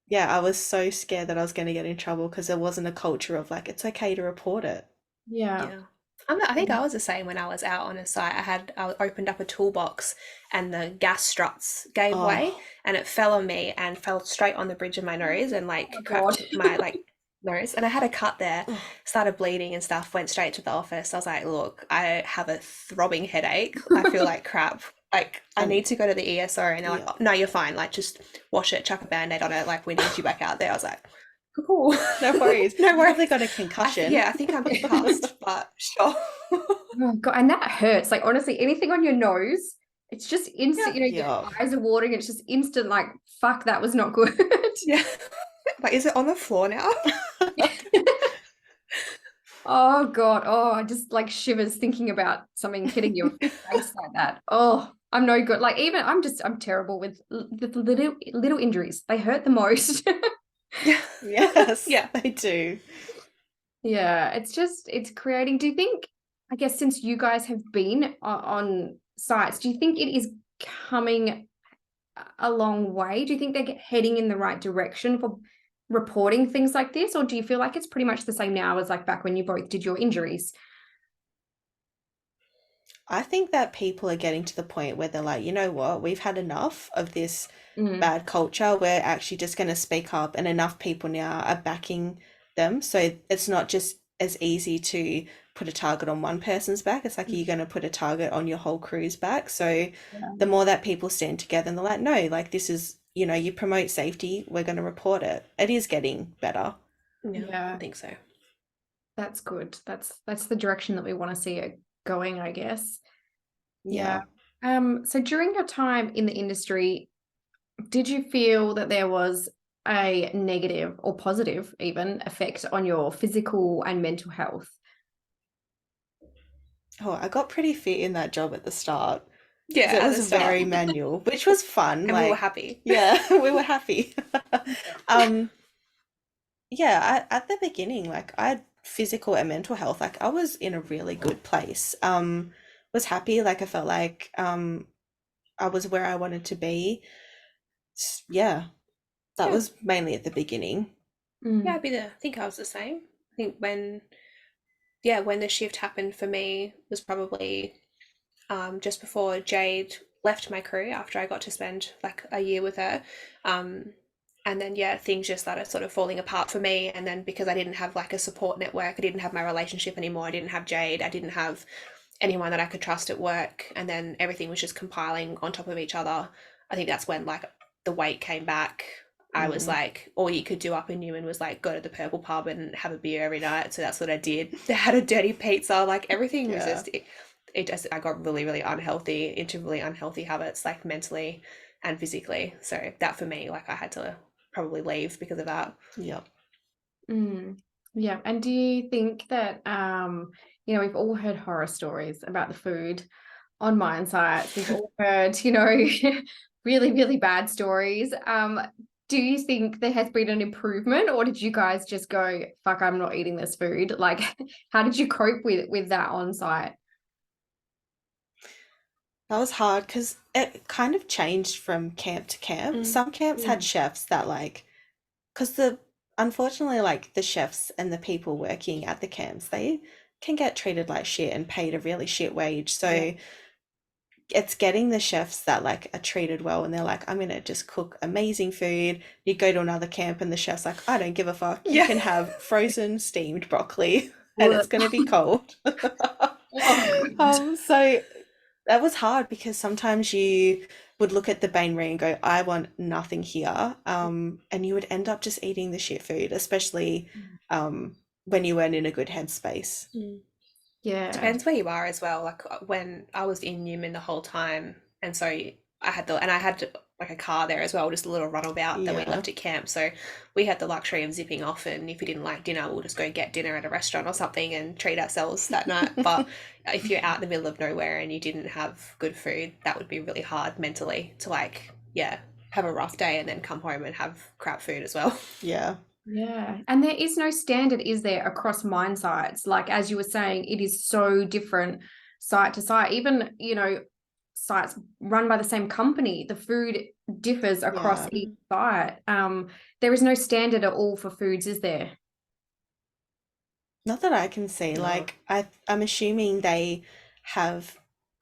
Yeah, I was so scared that I was going to get in trouble because there wasn't a culture of like, it's okay to report it. Yeah. I think I was the same when I was out on a site. I opened up a toolbox and the gas struts gave way and it fell on me and fell straight on the bridge of my nose and like cracked my like nose, and I had a cut there, started bleeding and stuff, went straight to the office. I was like, look, I have a throbbing headache. I feel like crap. Like I need to go to the ESO, and they're like, oh, no, you're fine. Like just wash it, chuck a band-aid on it. Like we need you back out there. I was like, cool. No worries. No worries. They got a concussion. I think I'm concussed, but sure. Oh God, and that hurts. Like honestly, anything on your nose, it's just instant, Yeah. your eyes are watering. It's just instant, like, fuck, that was not good. Yeah. Like, is it on the floor now? Oh God. Oh, I just like shivers thinking about something hitting your face like that. Oh, I'm no good. Like even I'm terrible with the little injuries. They hurt the most. Yeah. Yes, Yeah. they do. Yeah, it's creating. Do you think, I guess since you guys have been on sites, do you think it is coming a long way? Do you think they're heading in the right direction for reporting things like this, or do you feel like it's pretty much the same now as like back when you both did your injuries? I think that people are getting to the point where they're like, you know what, we've had enough of this Mm, bad culture. We're actually just going to speak up, and enough people now are backing them. So it's not just as easy to put a target on one person's back. It's like you're going to put a target on your whole crew's back. So the more that people stand together and they're like, no, like this is, you promote safety, we're going to report it. It is getting better. Yeah, I think so. that's good. That's the direction that we want to see it going, I guess. Yeah. So during your time in the industry, did you feel that there was a negative or positive even effect on your physical and mental health? Oh, I got pretty fit in that job at the start because Yeah, it at the was start. very manual, which was fun. And we were Like, happy. yeah, we were happy. Um, yeah, at the beginning, like I had physical and mental health, like I was in a really good place. Was happy, like I felt like I was where I wanted to be. Yeah, that Yeah. was mainly at the beginning. Yeah, I think I was the same. I think when the shift happened for me was probably just before Jade left my crew after I got to spend like a year with her. Um, and then, yeah, things just started sort of falling apart for me. And then because I didn't have like a support network, I didn't have my relationship anymore, I didn't have Jade, I didn't have anyone that I could trust at work. And then everything was just compiling on top of each other. I think that's when like the weight came back. I was like, all you could do up in Newman was like go to the Purple Pub and have a beer every night. So that's what I did. They had a dirty pizza. Like everything was Yeah. just, it just, I got really, really unhealthy, into really unhealthy habits, like mentally and physically. So that for me, like I had to probably leave because of that. Yep. Yeah. And do you think that we've all heard horror stories about the food on mine sites. We've all heard, really, really bad stories. Do you think there has been an improvement, or did you guys just go, fuck, I'm not eating this food? Like, how did you cope with that on site? That was hard because it kind of changed from camp to camp. Mm. Some camps had chefs that like, because unfortunately, like the chefs and the people working at the camps, they can get treated like shit and paid a really shit wage. So it's getting the chefs that like are treated well and they're like, I'm gonna just cook amazing food. You go to another camp and the chef's like, I don't give a fuck. You can have frozen steamed broccoli and it's gonna be cold. So that was hard because sometimes you would look at the bain-marie and go, I want nothing here. And you would end up just eating the shit food, especially when you weren't in a good headspace. Yeah. Depends where you are as well. Like when I was in Newman the whole time, and so I had like a car there as well, just a little runabout that we left at camp. So we had the luxury of zipping off, and if we didn't like dinner, we'll just go get dinner at a restaurant or something and treat ourselves that night. But if you're out in the middle of nowhere and you didn't have good food, that would be really hard mentally to like, yeah, have a rough day and then come home and have crap food as well. Yeah. Yeah. And there is no standard, is there, across mine sites? Like, as you were saying, it is so different site to site. Even, sites run by the same company, the food differs across each site. There is no standard at all for foods, is there? Not that I can see. No. Like I'm assuming they have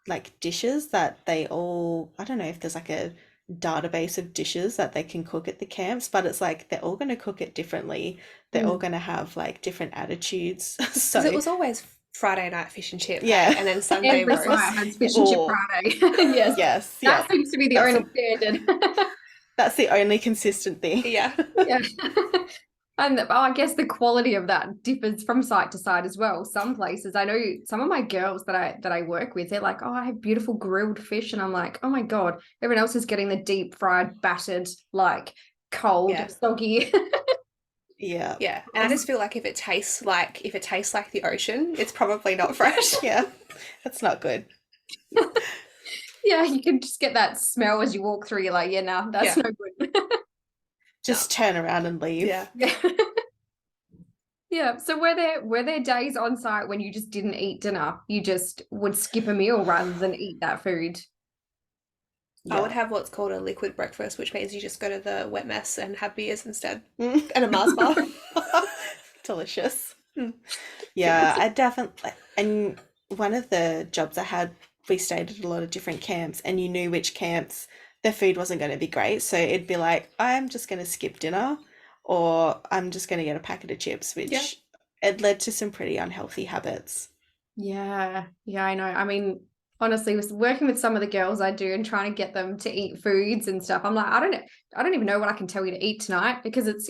like dishes that they all, I don't know if there's like a database of dishes that they can cook at the camps, but it's like they're all going to cook it differently. They're all going to have like different attitudes. So Because it was always Friday night fish and chip, Yeah. and then Sunday Every roast. site has fish and chip Or- Friday. Yes. yes, That seems to be the That's only standard. that's the only consistent thing. Yeah. Yeah. And I guess the quality of that differs from site to site as well. Some places, I know some of my girls that I work with, they're like, oh, I have beautiful grilled fish. And I'm like, oh my God, everyone else is getting the deep fried, battered, like cold, Yeah. soggy. Yeah. Yeah. And I just feel like if it tastes like the ocean, it's probably not fresh. Yeah. That's not good. Yeah, you can just get that smell as you walk through. You're like, yeah, no, that's Yeah. no good. Just turn around and leave. Yeah. Yeah. Yeah. So were there days on site when you just didn't eat dinner? You just would skip a meal rather than eat that food? I would Yeah. have what's called a liquid breakfast, which means you just go to the wet mess and have beers instead. Mm. And a Mars bar. Delicious. Mm. Yeah, I definitely, and one of the jobs I had, we stayed at a lot of different camps, and you knew which camps the food wasn't going to be great. So it'd be like, I'm just going to skip dinner, or I'm just going to get a packet of chips, Yeah. which it led to some pretty unhealthy habits. Yeah, I know. I mean, honestly, with working with some of the girls I do and trying to get them to eat foods and stuff, I'm like, I don't even know what I can tell you to eat tonight because it's,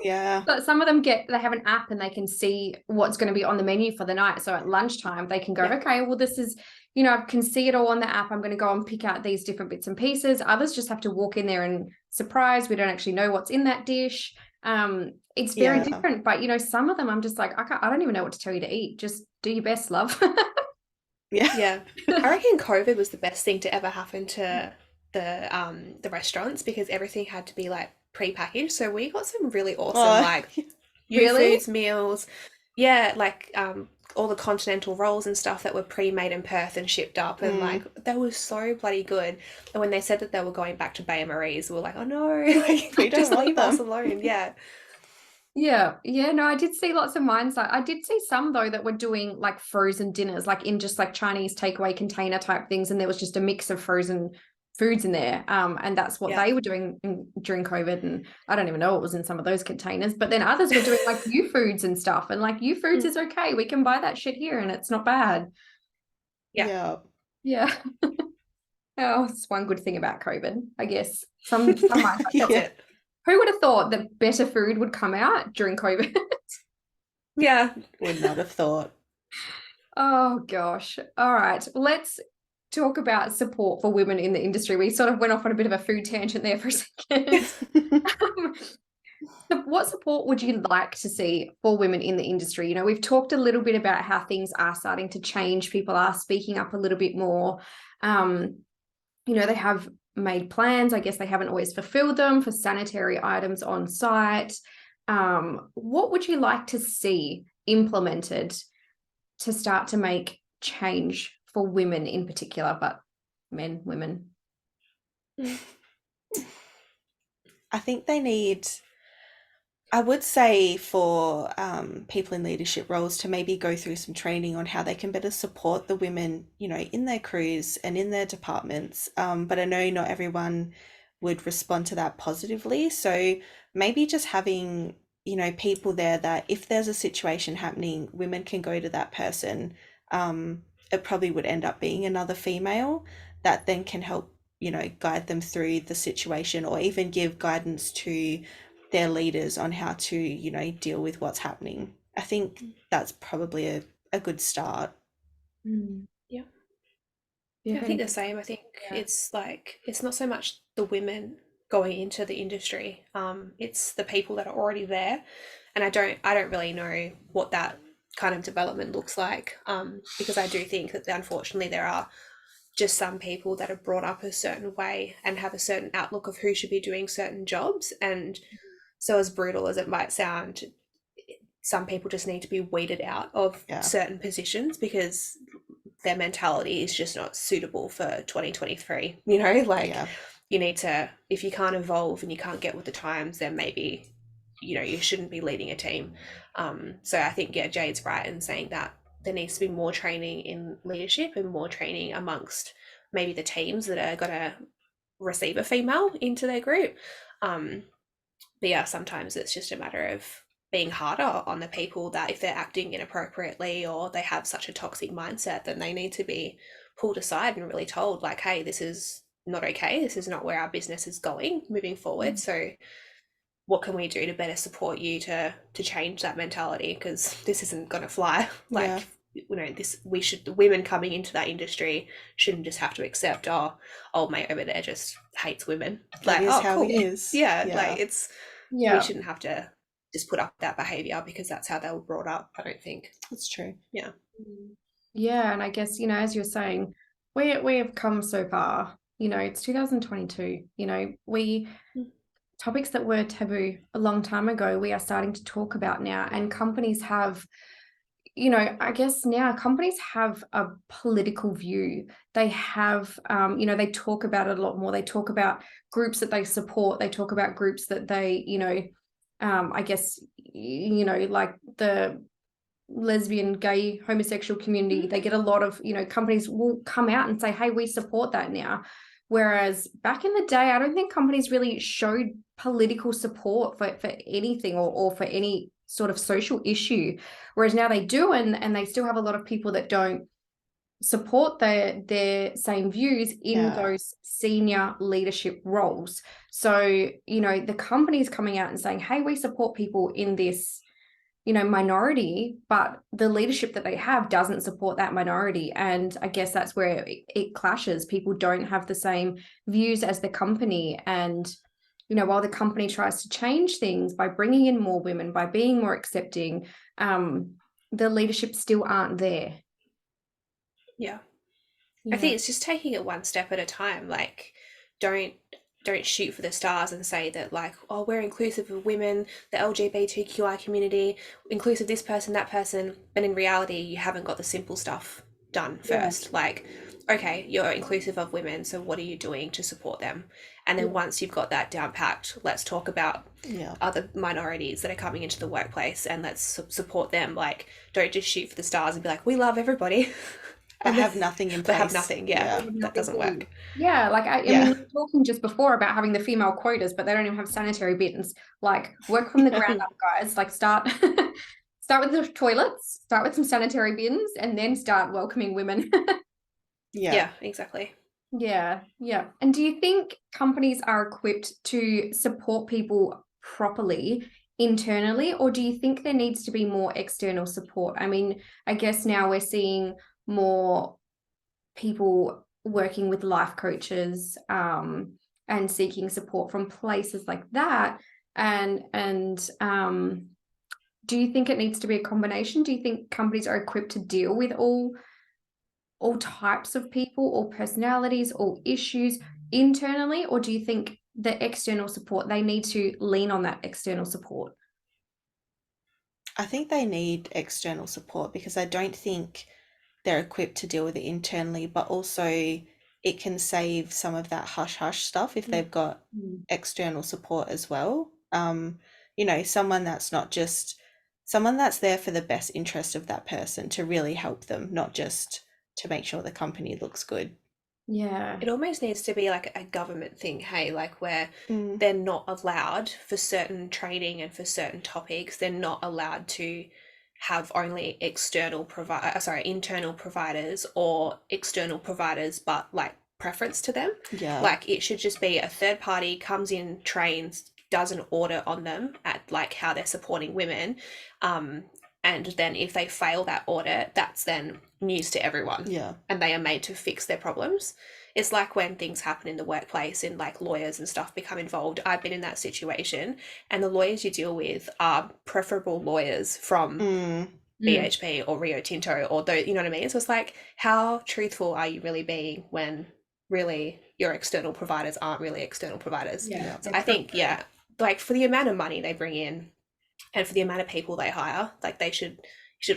Yeah. but some of them they have an app and they can see what's going to be on the menu for the night. So at lunchtime, they can go, Yeah. okay, well, this is, I can see it all on the app. I'm going to go and pick out these different bits and pieces. Others just have to walk in there and surprise. We don't actually know what's in that dish. It's very Yeah. different, but some of them I'm just like, I don't even know what to tell you to eat. Just do your best, love. Yeah. Yeah. I reckon COVID was the best thing to ever happen to the restaurants because everything had to be like pre-packaged. So we got some really awesome Oh, like Really? foods meals. Yeah, like all the continental rolls and stuff that were pre-made in Perth and shipped up and like they were so bloody good. And when they said that they were going back to Bay Marie's, we were like, oh no, like we don't just want leave us them. alone. Yeah. Yeah. No, I did see lots of mines. I did see some though that were doing like frozen dinners, like in just like Chinese takeaway container type things, and there was just a mix of frozen foods in there. And that's what Yeah. they were doing during COVID. And I don't even know what was in some of those containers. But then others were doing like new foods and stuff. And like new foods is okay. We can buy that shit here and it's not bad. Yeah. Yeah. Yeah. Oh, it's one good thing about COVID, I guess. Some mines like That's Yeah. it. who would have thought that better food would come out during COVID? Yeah. Would not have thought. Oh gosh. All right. Let's talk about support for women in the industry. We sort of went off on a bit of a food tangent there for a second. What support would you like to see for women in the industry? We've talked a little bit about how things are starting to change. People are speaking up a little bit more. They have made plans. I guess they haven't always fulfilled them for sanitary items on site. What would you like to see implemented to start to make change for women in particular, but men, women? I think they need, I would say for people in leadership roles to maybe go through some training on how they can better support the women, in their crews and in their departments. But I know not everyone would respond to that positively. So maybe just having, people there that if there's a situation happening, women can go to that person. It probably would end up being another female that then can help, guide them through the situation or even give guidance to their leaders on how to, deal with what's happening. I think that's probably a good start. Yeah. Yeah, I think the same. I think it's like it's not so much the women going into the industry. It's the people that are already there. And I don't really know what that kind of development looks like. Because I do think that unfortunately there are just some people that are brought up a certain way and have a certain outlook of who should be doing certain jobs. And so as brutal as it might sound, some people just need to be weeded out of certain positions because their mentality is just not suitable for 2023. You need to, if you can't evolve and you can't get with the times, then maybe you shouldn't be leading a team. So I think Jayde's right in saying that there needs to be more training in leadership and more training amongst maybe the teams that are going to receive a female into their group. But yeah, sometimes it's just a matter of being harder on the people that if they're acting inappropriately or they have such a toxic mindset, then they need to be pulled aside and really told like, hey, this is not okay. This is not where our business is going moving forward. So what can we do to better support you to change that mentality, because this isn't going to fly. Yeah. Like, you know, this, we should, the women coming into that industry shouldn't just have to accept, oh, old mate over there just hates women. That Like, is oh, how cool. he is. Yeah, Yeah. like it's, we Yeah. shouldn't have to just put up that behavior because that's how they were brought up, I don't think. That's true. Yeah. Yeah, and I guess, you know, as you're saying, we have come so far. You know, it's 2022. You know, topics that were taboo a long time ago, we are starting to talk about now, and companies have, you know, I guess now companies have a political view. They have, you know, they talk about it a lot more. They talk about groups that they support. They talk about groups that they, you know, I guess, you know, like the lesbian, gay, homosexual community. They get a lot of, you know, companies will come out and say, hey, we support that now. Whereas back in the day, I don't think companies really showed political support for anything, or for any sort of social issue. Whereas now they do, and they still have a lot of people that don't support their same views in those senior leadership roles. So, you know, the company's coming out and saying, hey, we support people in this, you know, minority, but the leadership that they have doesn't support that minority. And I guess that's where it clashes. People don't have the same views as the company. And, you know, while the company tries to change things by bringing in more women, by being more accepting, the leadership still aren't there. Yeah. I Yeah. think it's just taking it one step at a time. Like, don't shoot for the stars and say that, like, oh, we're inclusive of women, the LGBTQI community, inclusive this person, that person, but in reality you haven't got the simple stuff done first. Like, okay, you're inclusive of women, so what are you doing to support them? And then once you've got that down packed, let's talk about other minorities that are coming into the workplace, and let's support them. Like, don't just shoot for the stars and be like, we love everybody. But have nothing in place. But have nothing, that doesn't work. Yeah, like I mean, we were talking just before about having the female quotas, but they don't even have sanitary bins. Like, work from the ground up, guys. Like, start with the toilets, start with some sanitary bins, and then start welcoming women. Yeah, exactly. Yeah. And do you think companies are equipped to support people properly internally, or do you think there needs to be more external support? I mean, I guess now we're seeing more people working with life coaches, and seeking support from places like that. And do you think it needs to be a combination? Do you think companies are equipped to deal with all types of people, all personalities, all issues internally, or do you think the external support, they need to lean on that external support? I think they need external support because I don't think they're equipped to deal with it internally, but also it can save some of that hush hush stuff if they've got external support as well. You know, someone that's there for the best interest of that person, to really help them, not just to make sure the company looks good. Yeah. It almost needs to be like a government thing, hey, like where they're not allowed for certain training and for certain topics, they're not allowed to have only internal providers, or external providers but like preference to them. Yeah. Like, it should just be a third party comes in, trains, does an audit on them at like how they're supporting women, and then if they fail that audit, that's then news to everyone. Yeah. And they are made to fix their problems. It's like when things happen in the workplace and like lawyers and stuff become involved. I've been in that situation, and the lawyers you deal with are preferable lawyers from BHP or Rio Tinto, or those, you know what I mean? So it's like, how truthful are you really being when really your external providers aren't really external providers? Yeah. So I think, like for the amount of money they bring in and for the amount of people they hire, like they should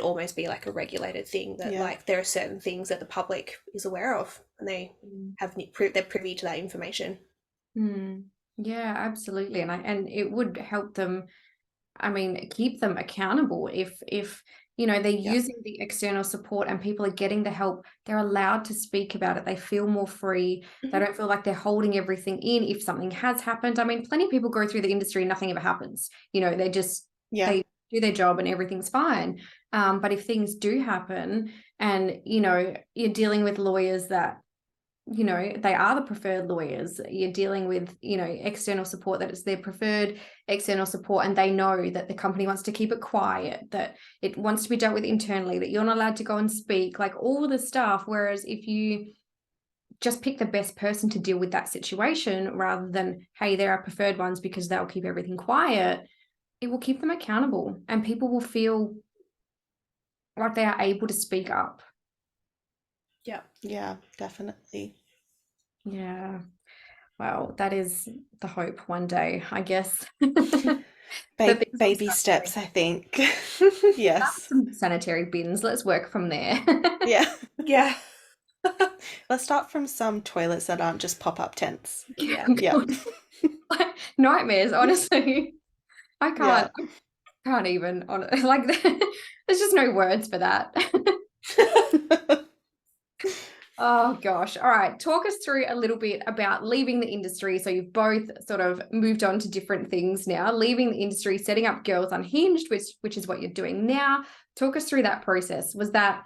almost be like a regulated thing that like there are certain things that the public is aware of, and they they're privy to that information. Yeah, absolutely. And it would help them, I mean, keep them accountable if you know, they're using the external support and people are getting the help, they're allowed to speak about it. They feel more free. They don't feel like they're holding everything in if something has happened. I mean, plenty of people go through the industry and nothing ever happens. You know, they just they do their job and everything's fine. But if things do happen, and you know, you're dealing with lawyers that you know, they are the preferred lawyers. You're dealing with, you know, external support, that it's their preferred external support, and they know that the company wants to keep it quiet, that it wants to be dealt with internally, that you're not allowed to go and speak, like all the stuff. Whereas if you just pick the best person to deal with that situation rather than, hey, there are preferred ones because they'll keep everything quiet, it will keep them accountable and people will feel like they are able to speak up. Yeah, definitely. Yeah. Well, that is the hope one day, I guess. Baby steps, I think. Yes. Some sanitary bins. Let's work from there. Yeah. Yeah. Let's start from some toilets that aren't just pop-up tents. Yeah. Yeah. Nightmares, honestly. I Yeah. can't even like there's just no words for that. Oh gosh. All right. Talk us through a little bit about leaving the industry. So you've both sort of moved on to different things now, leaving the industry, setting up Girls Unhinged, which is what you're doing now. Talk us through that process. Was that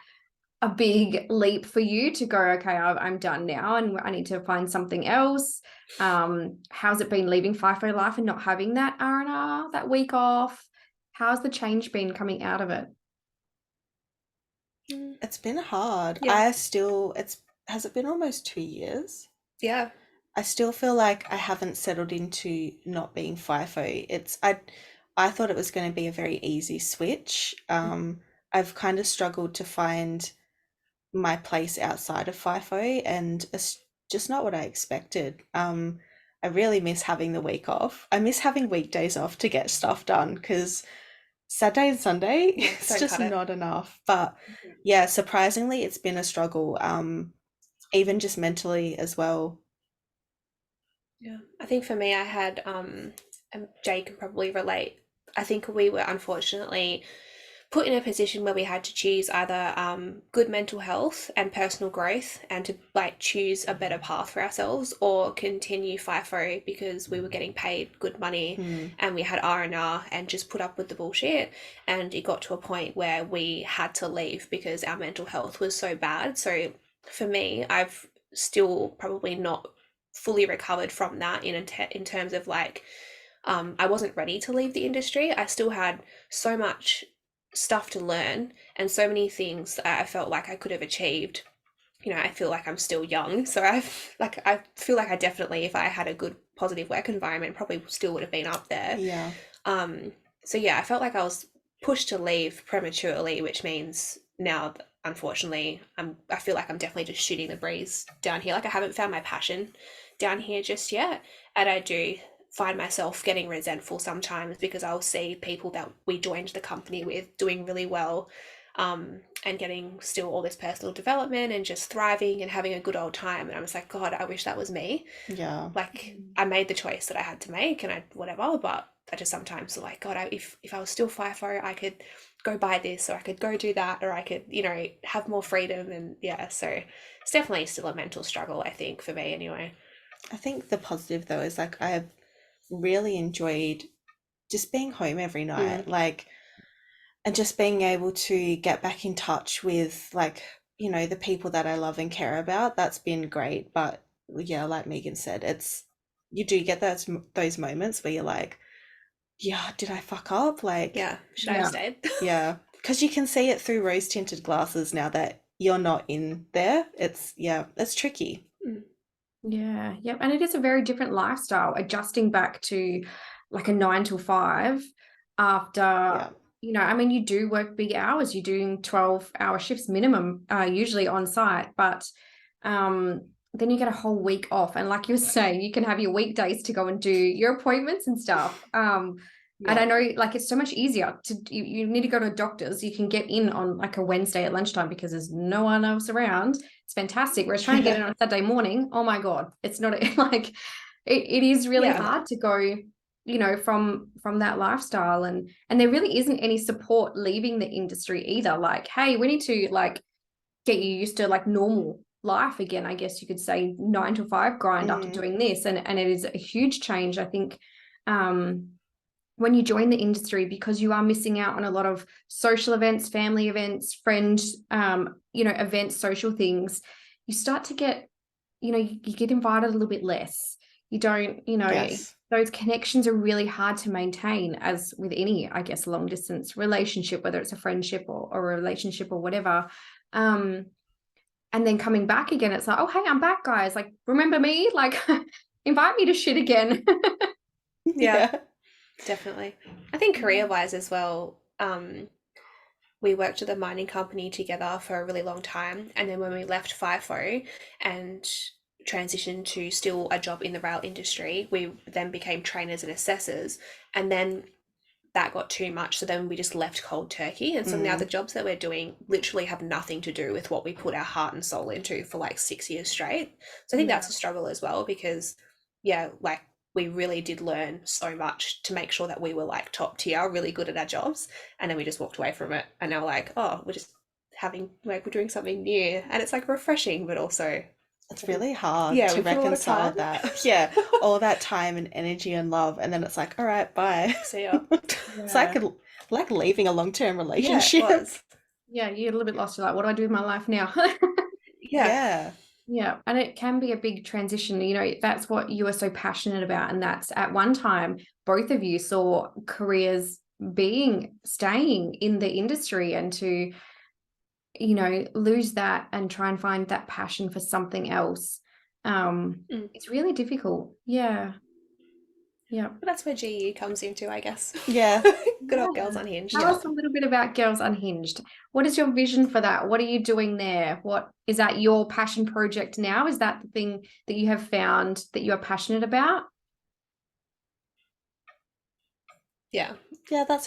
a big leap for you to go, okay, I'm done now and I need to find something else? How's it been leaving FIFO life and not having that R&R, that week off? How's the change been coming out of it? It's been hard. Yeah. Has it been almost 2 years? Yeah. I still feel like I haven't settled into not being FIFO. I thought it was going to be a very easy switch. I've kind of struggled to find my place outside of FIFO, and it's just not what I expected. I really miss having the week off. I miss having weekdays off to get stuff done because Saturday and Sunday, it's Don't just cut it. not enough. But yeah, surprisingly, it's been a struggle, even just mentally as well. Yeah. I think for me, I had, and Jay can probably relate. I think we were unfortunately put in a position where we had to choose either good mental health and personal growth and to like choose a better path for ourselves, or continue FIFO because we were getting paid good money and we had R&R and just put up with the bullshit. And it got to a point where we had to leave because our mental health was so bad. So for me, I've still probably not fully recovered from that in terms of like, I wasn't ready to leave the industry. I still had so much stuff to learn and so many things that I felt like I could have achieved. You know, I feel like I'm still young, so I feel like I definitely, if I had a good positive work environment, probably still would have been up there. Yeah. So yeah, I felt like I was pushed to leave prematurely, which means now, unfortunately, I feel like I'm definitely just shooting the breeze down here. Like I haven't found my passion down here just yet, and I do find myself getting resentful sometimes because I'll see people that we joined the company with doing really well, and getting still all this personal development and just thriving and having a good old time. And I'm just like, God, I wish that was me. Yeah. Like I made the choice that I had to make and I whatever, but I just sometimes like, God, if I was still FIFO, I could go buy this or I could go do that or I could, you know, have more freedom. And yeah, so it's definitely still a mental struggle, I think, for me anyway. I think the positive though is like I have really enjoyed just being home every night, like, and just being able to get back in touch with like, you know, the people that I love and care about. That's been great. But yeah, like Megan said, you do get those moments where you're like, yeah, did I fuck up? Like, Yeah, should I have stayed? Yeah, because you can see it through rose tinted glasses now that you're not in there. It's tricky. Yeah, yep. And it is a very different lifestyle, adjusting back to like a 9 to 5 after, you know, I mean, you do work big hours, you're doing 12-hour shifts minimum, usually on site, but then you get a whole week off. And like you were saying, you can have your weekdays to go and do your appointments and stuff. And I know like it's so much easier you need to go to a doctor's, you can get in on like a Wednesday at lunchtime because there's no one else around. It's fantastic. Whereas trying to get in on a Saturday morning, oh my God, it's not like it is really hard to go, you know, from that lifestyle. And there really isn't any support leaving the industry either. Like, hey, we need to like get you used to like normal life again, I guess you could say, 9 to 5 grind after doing this. And it is a huge change, I think, when you join the industry, because you are missing out on a lot of social events, family events, friends, you know, events, social things. You start to get, you get invited a little bit less. You don't, Yes. those connections are really hard to maintain, as with any, I guess, long distance relationship, whether it's a friendship or a relationship or whatever. And then coming back again, it's like, oh, hey, I'm back, guys. Like, remember me? Like, invite me to shit again. Yeah, definitely. I think career-wise as well, we worked at the mining company together for a really long time, and then when we left FIFO and transitioned to still a job in the rail industry, we then became trainers and assessors, and then that got too much, so then we just left cold turkey. And so now the jobs that we're doing literally have nothing to do with what we put our heart and soul into for like 6 years straight. So I think that's a struggle as well, because like we really did learn so much to make sure that we were like top tier, really good at our jobs, and then we just walked away from it, and now like, oh, we're just having like we're doing something new, and it's like refreshing, but also it's really hard Yeah, to we put a lot of reconcile time. that. Yeah, all that time and energy and love, and then it's like, all right, bye. So yeah, It's like leaving a long-term yeah, it relationship. was. Yeah, you're a little bit lost. You're like, what do I do with my life now? Yeah, Yeah. Yeah, and it can be a big transition. That's what you are so passionate about. And that's at one time, both of you saw careers staying in the industry, and to, lose that and try and find that passion for something else. It's really difficult. Yeah. Yeah. but that's where GU comes into, I guess. Yeah. Good old Girls Unhinged. Tell us a little bit about Girls Unhinged. What is your vision for that? What are you doing there? What is that, your passion project now? Is that the thing that you have found that you are passionate about? Yeah. Yeah, that's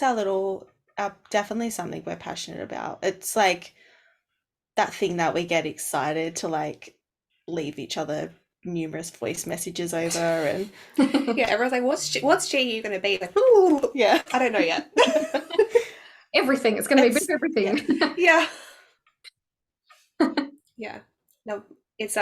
definitely something we're passionate about. It's like that thing that we get excited to like leave each other numerous voice messages over and Yeah, everyone's like, what's GU going to be? Like, ooh, yeah. I don't know yet. Everything. It's going to be a bit of everything. Yeah. Yeah. No, it's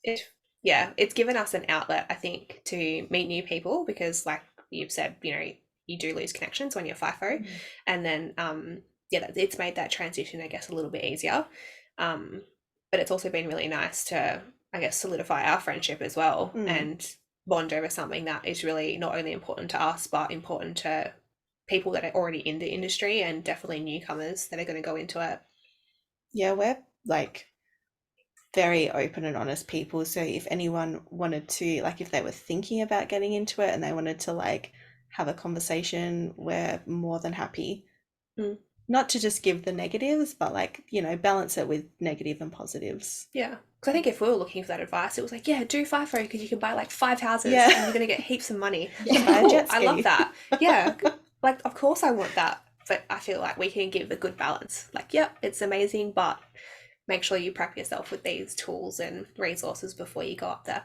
it's given us an outlet, I think, to meet new people, because like you've said, you do lose connections when you're FIFO, and then it's made that transition, I guess, a little bit easier. But it's also been really nice to, I guess, solidify our friendship as well, and bond over something that is really not only important to us, but important to people that are already in the industry, and definitely newcomers that are going to go into it. Yeah, we're like very open and honest people. So if anyone wanted to, like, if they were thinking about getting into it and they wanted to like have a conversation, we're more than happy. Not to just give the negatives, but like, balance it with negative and positives. Yeah. Because I think if we were looking for that advice, it was like, yeah, do FIFO because you can buy like 5 houses Yeah. and you're going to get heaps of money. Yeah. Cool. Jet I ski. love that. Yeah. Like, of course I want that. But I feel like we can give a good balance. Like, yep, it's amazing, but make sure you prep yourself with these tools and resources before you go up there.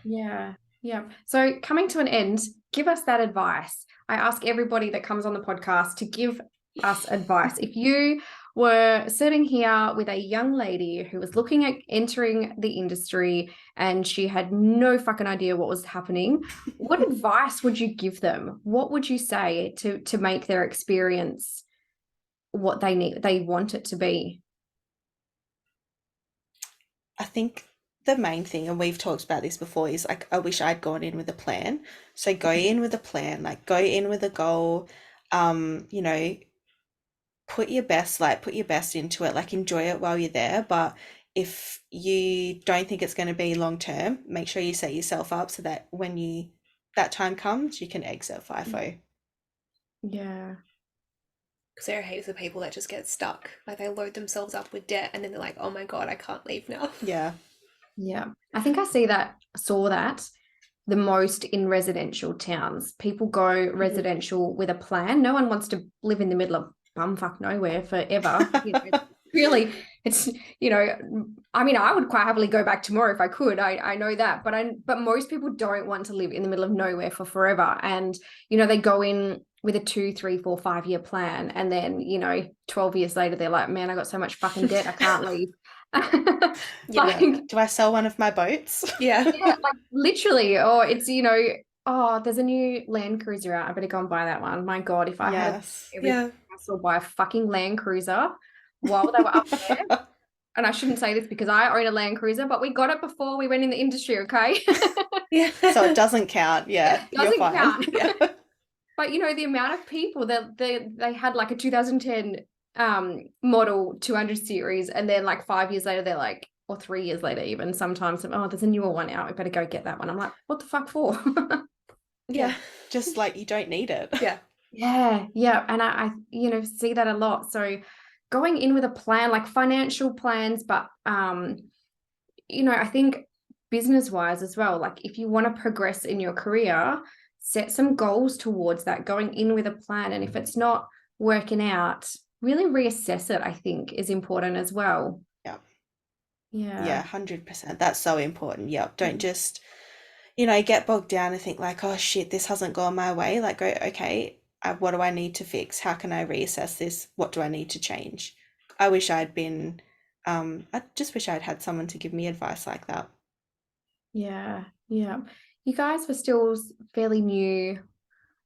Yeah. Yeah. So coming to an end, give us that advice. I ask everybody that comes on the podcast to give us advice. If you were sitting here with a young lady who was looking at entering the industry and she had no fucking idea what was happening, what advice would you give them? What would you say to make their experience what they want it to be? I think the main thing, and we've talked about this before, is like, I wish I'd gone in with a plan. So go in with a plan, like go in with a goal, put your best into it, like enjoy it while you're there. But if you don't think it's going to be long term, make sure you set yourself up so that when that time comes, you can exit FIFO. Yeah. Because there are heaps of people that just get stuck. Like they load themselves up with debt and then they're like, oh my God, I can't leave now. Yeah. Yeah. I think I saw that the most in residential towns. People go residential with a plan. No one wants to live in the middle of bumfuck nowhere forever. Really, it's, I mean, I would quite happily go back tomorrow if I could. I know that, but most people don't want to live in the middle of nowhere for forever. And, they go in with a 2, 3, 4, 5 year plan. And then, 12 years later, they're like, man, I got so much fucking debt. I can't leave. Do I sell one of my boats? Yeah. Like literally, or it's, oh, there's a new Land Cruiser out. I better go and buy that one. My God, if I had everything, I still buy a fucking Land Cruiser while they were up there. and I shouldn't say this because I own a Land Cruiser, but we got it before we went in the industry, okay? Yeah. So it doesn't count. Yeah, It you're doesn't fine. count. Yeah. But you know, the amount of people that they had like a 2010 model 200 series, and then like 5 years later they're like, or 3 years later even sometimes, oh, there's a newer one out, we better go get that one. I'm like, what the fuck for? Yeah. Just like you don't need it. Yeah. Yeah. And I you know, see that a lot. So going in with a plan, like financial plans, but you know, I think business wise as well, like if you want to progress in your career, set some goals towards that, going in with a plan. And if it's not working out, really reassess it, I think is important as well. Yeah. Yeah. 100%. That's so important. Yep. Don't just, get bogged down and think like, oh shit, this hasn't gone my way. Like, go, okay, what do I need to fix? How can I reassess this? What do I need to change? I wish I'd been, I just wish I'd had someone to give me advice like that. Yeah. You guys were still fairly new.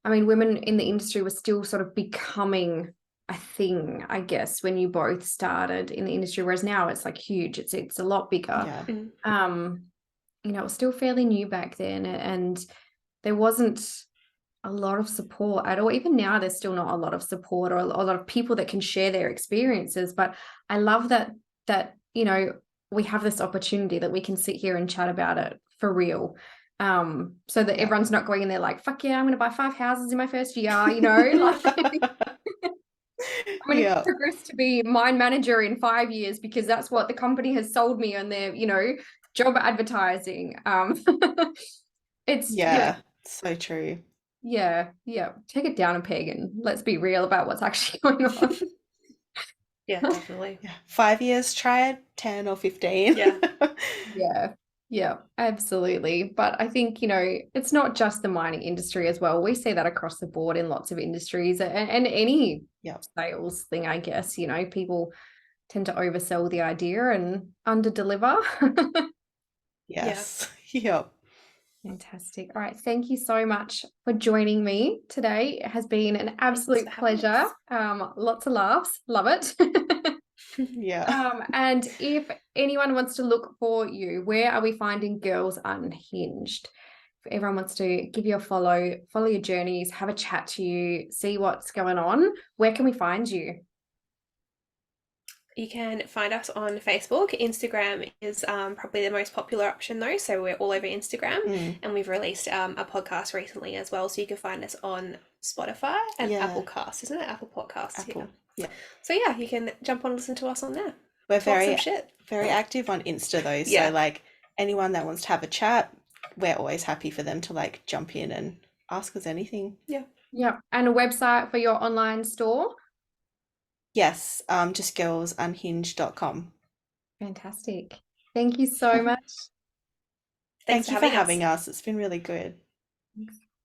I mean, women in the industry were still sort of becoming a thing, I guess, when you both started in the industry, whereas now it's like huge. It's a lot bigger. Yeah. You know, it was still fairly new back then, and there wasn't a lot of support at all. Even now, there's still not a lot of support or a lot of people that can share their experiences. But I love that you know, we have this opportunity that we can sit here and chat about it for real. So that everyone's not going in there like, fuck yeah, I'm going to buy 5 houses in my first year, you know, like I'm going to progress to be mine manager in 5 years because that's what the company has sold me on their, you know, job advertising. It's so true. Yeah. Take it down a peg and let's be real about what's actually going on. Yeah, definitely. 5 years, try it, 10 or 15. Yeah, absolutely. But I think, you know, it's not just the mining industry as well. We see that across the board in lots of industries and any sales thing, I guess. You know, people tend to oversell the idea and underdeliver. Yes. Yep. Fantastic. All right. Thank you so much for joining me today. It has been an absolute pleasure. Lots of laughs. Love it. And if anyone wants to look for you, where are we finding Girls Unhinged? If everyone wants to give you a follow your journeys, have a chat to you, see what's going on, where can we find you? You can find us on Facebook. Instagram is probably the most popular option though, so we're all over Instagram, and we've released a podcast recently as well, so you can find us on Spotify and Apple Cast, isn't it? Apple Podcasts. Yeah. So yeah, you can jump on and listen to us on there. We're very active on Insta though, so like anyone that wants to have a chat, we're always happy for them to like jump in and ask us anything. Yeah. And a website for your online store? Yes, just girlsunhinged.com. Fantastic. Thank you so much. Thank you for having us. It's been really good. Thanks.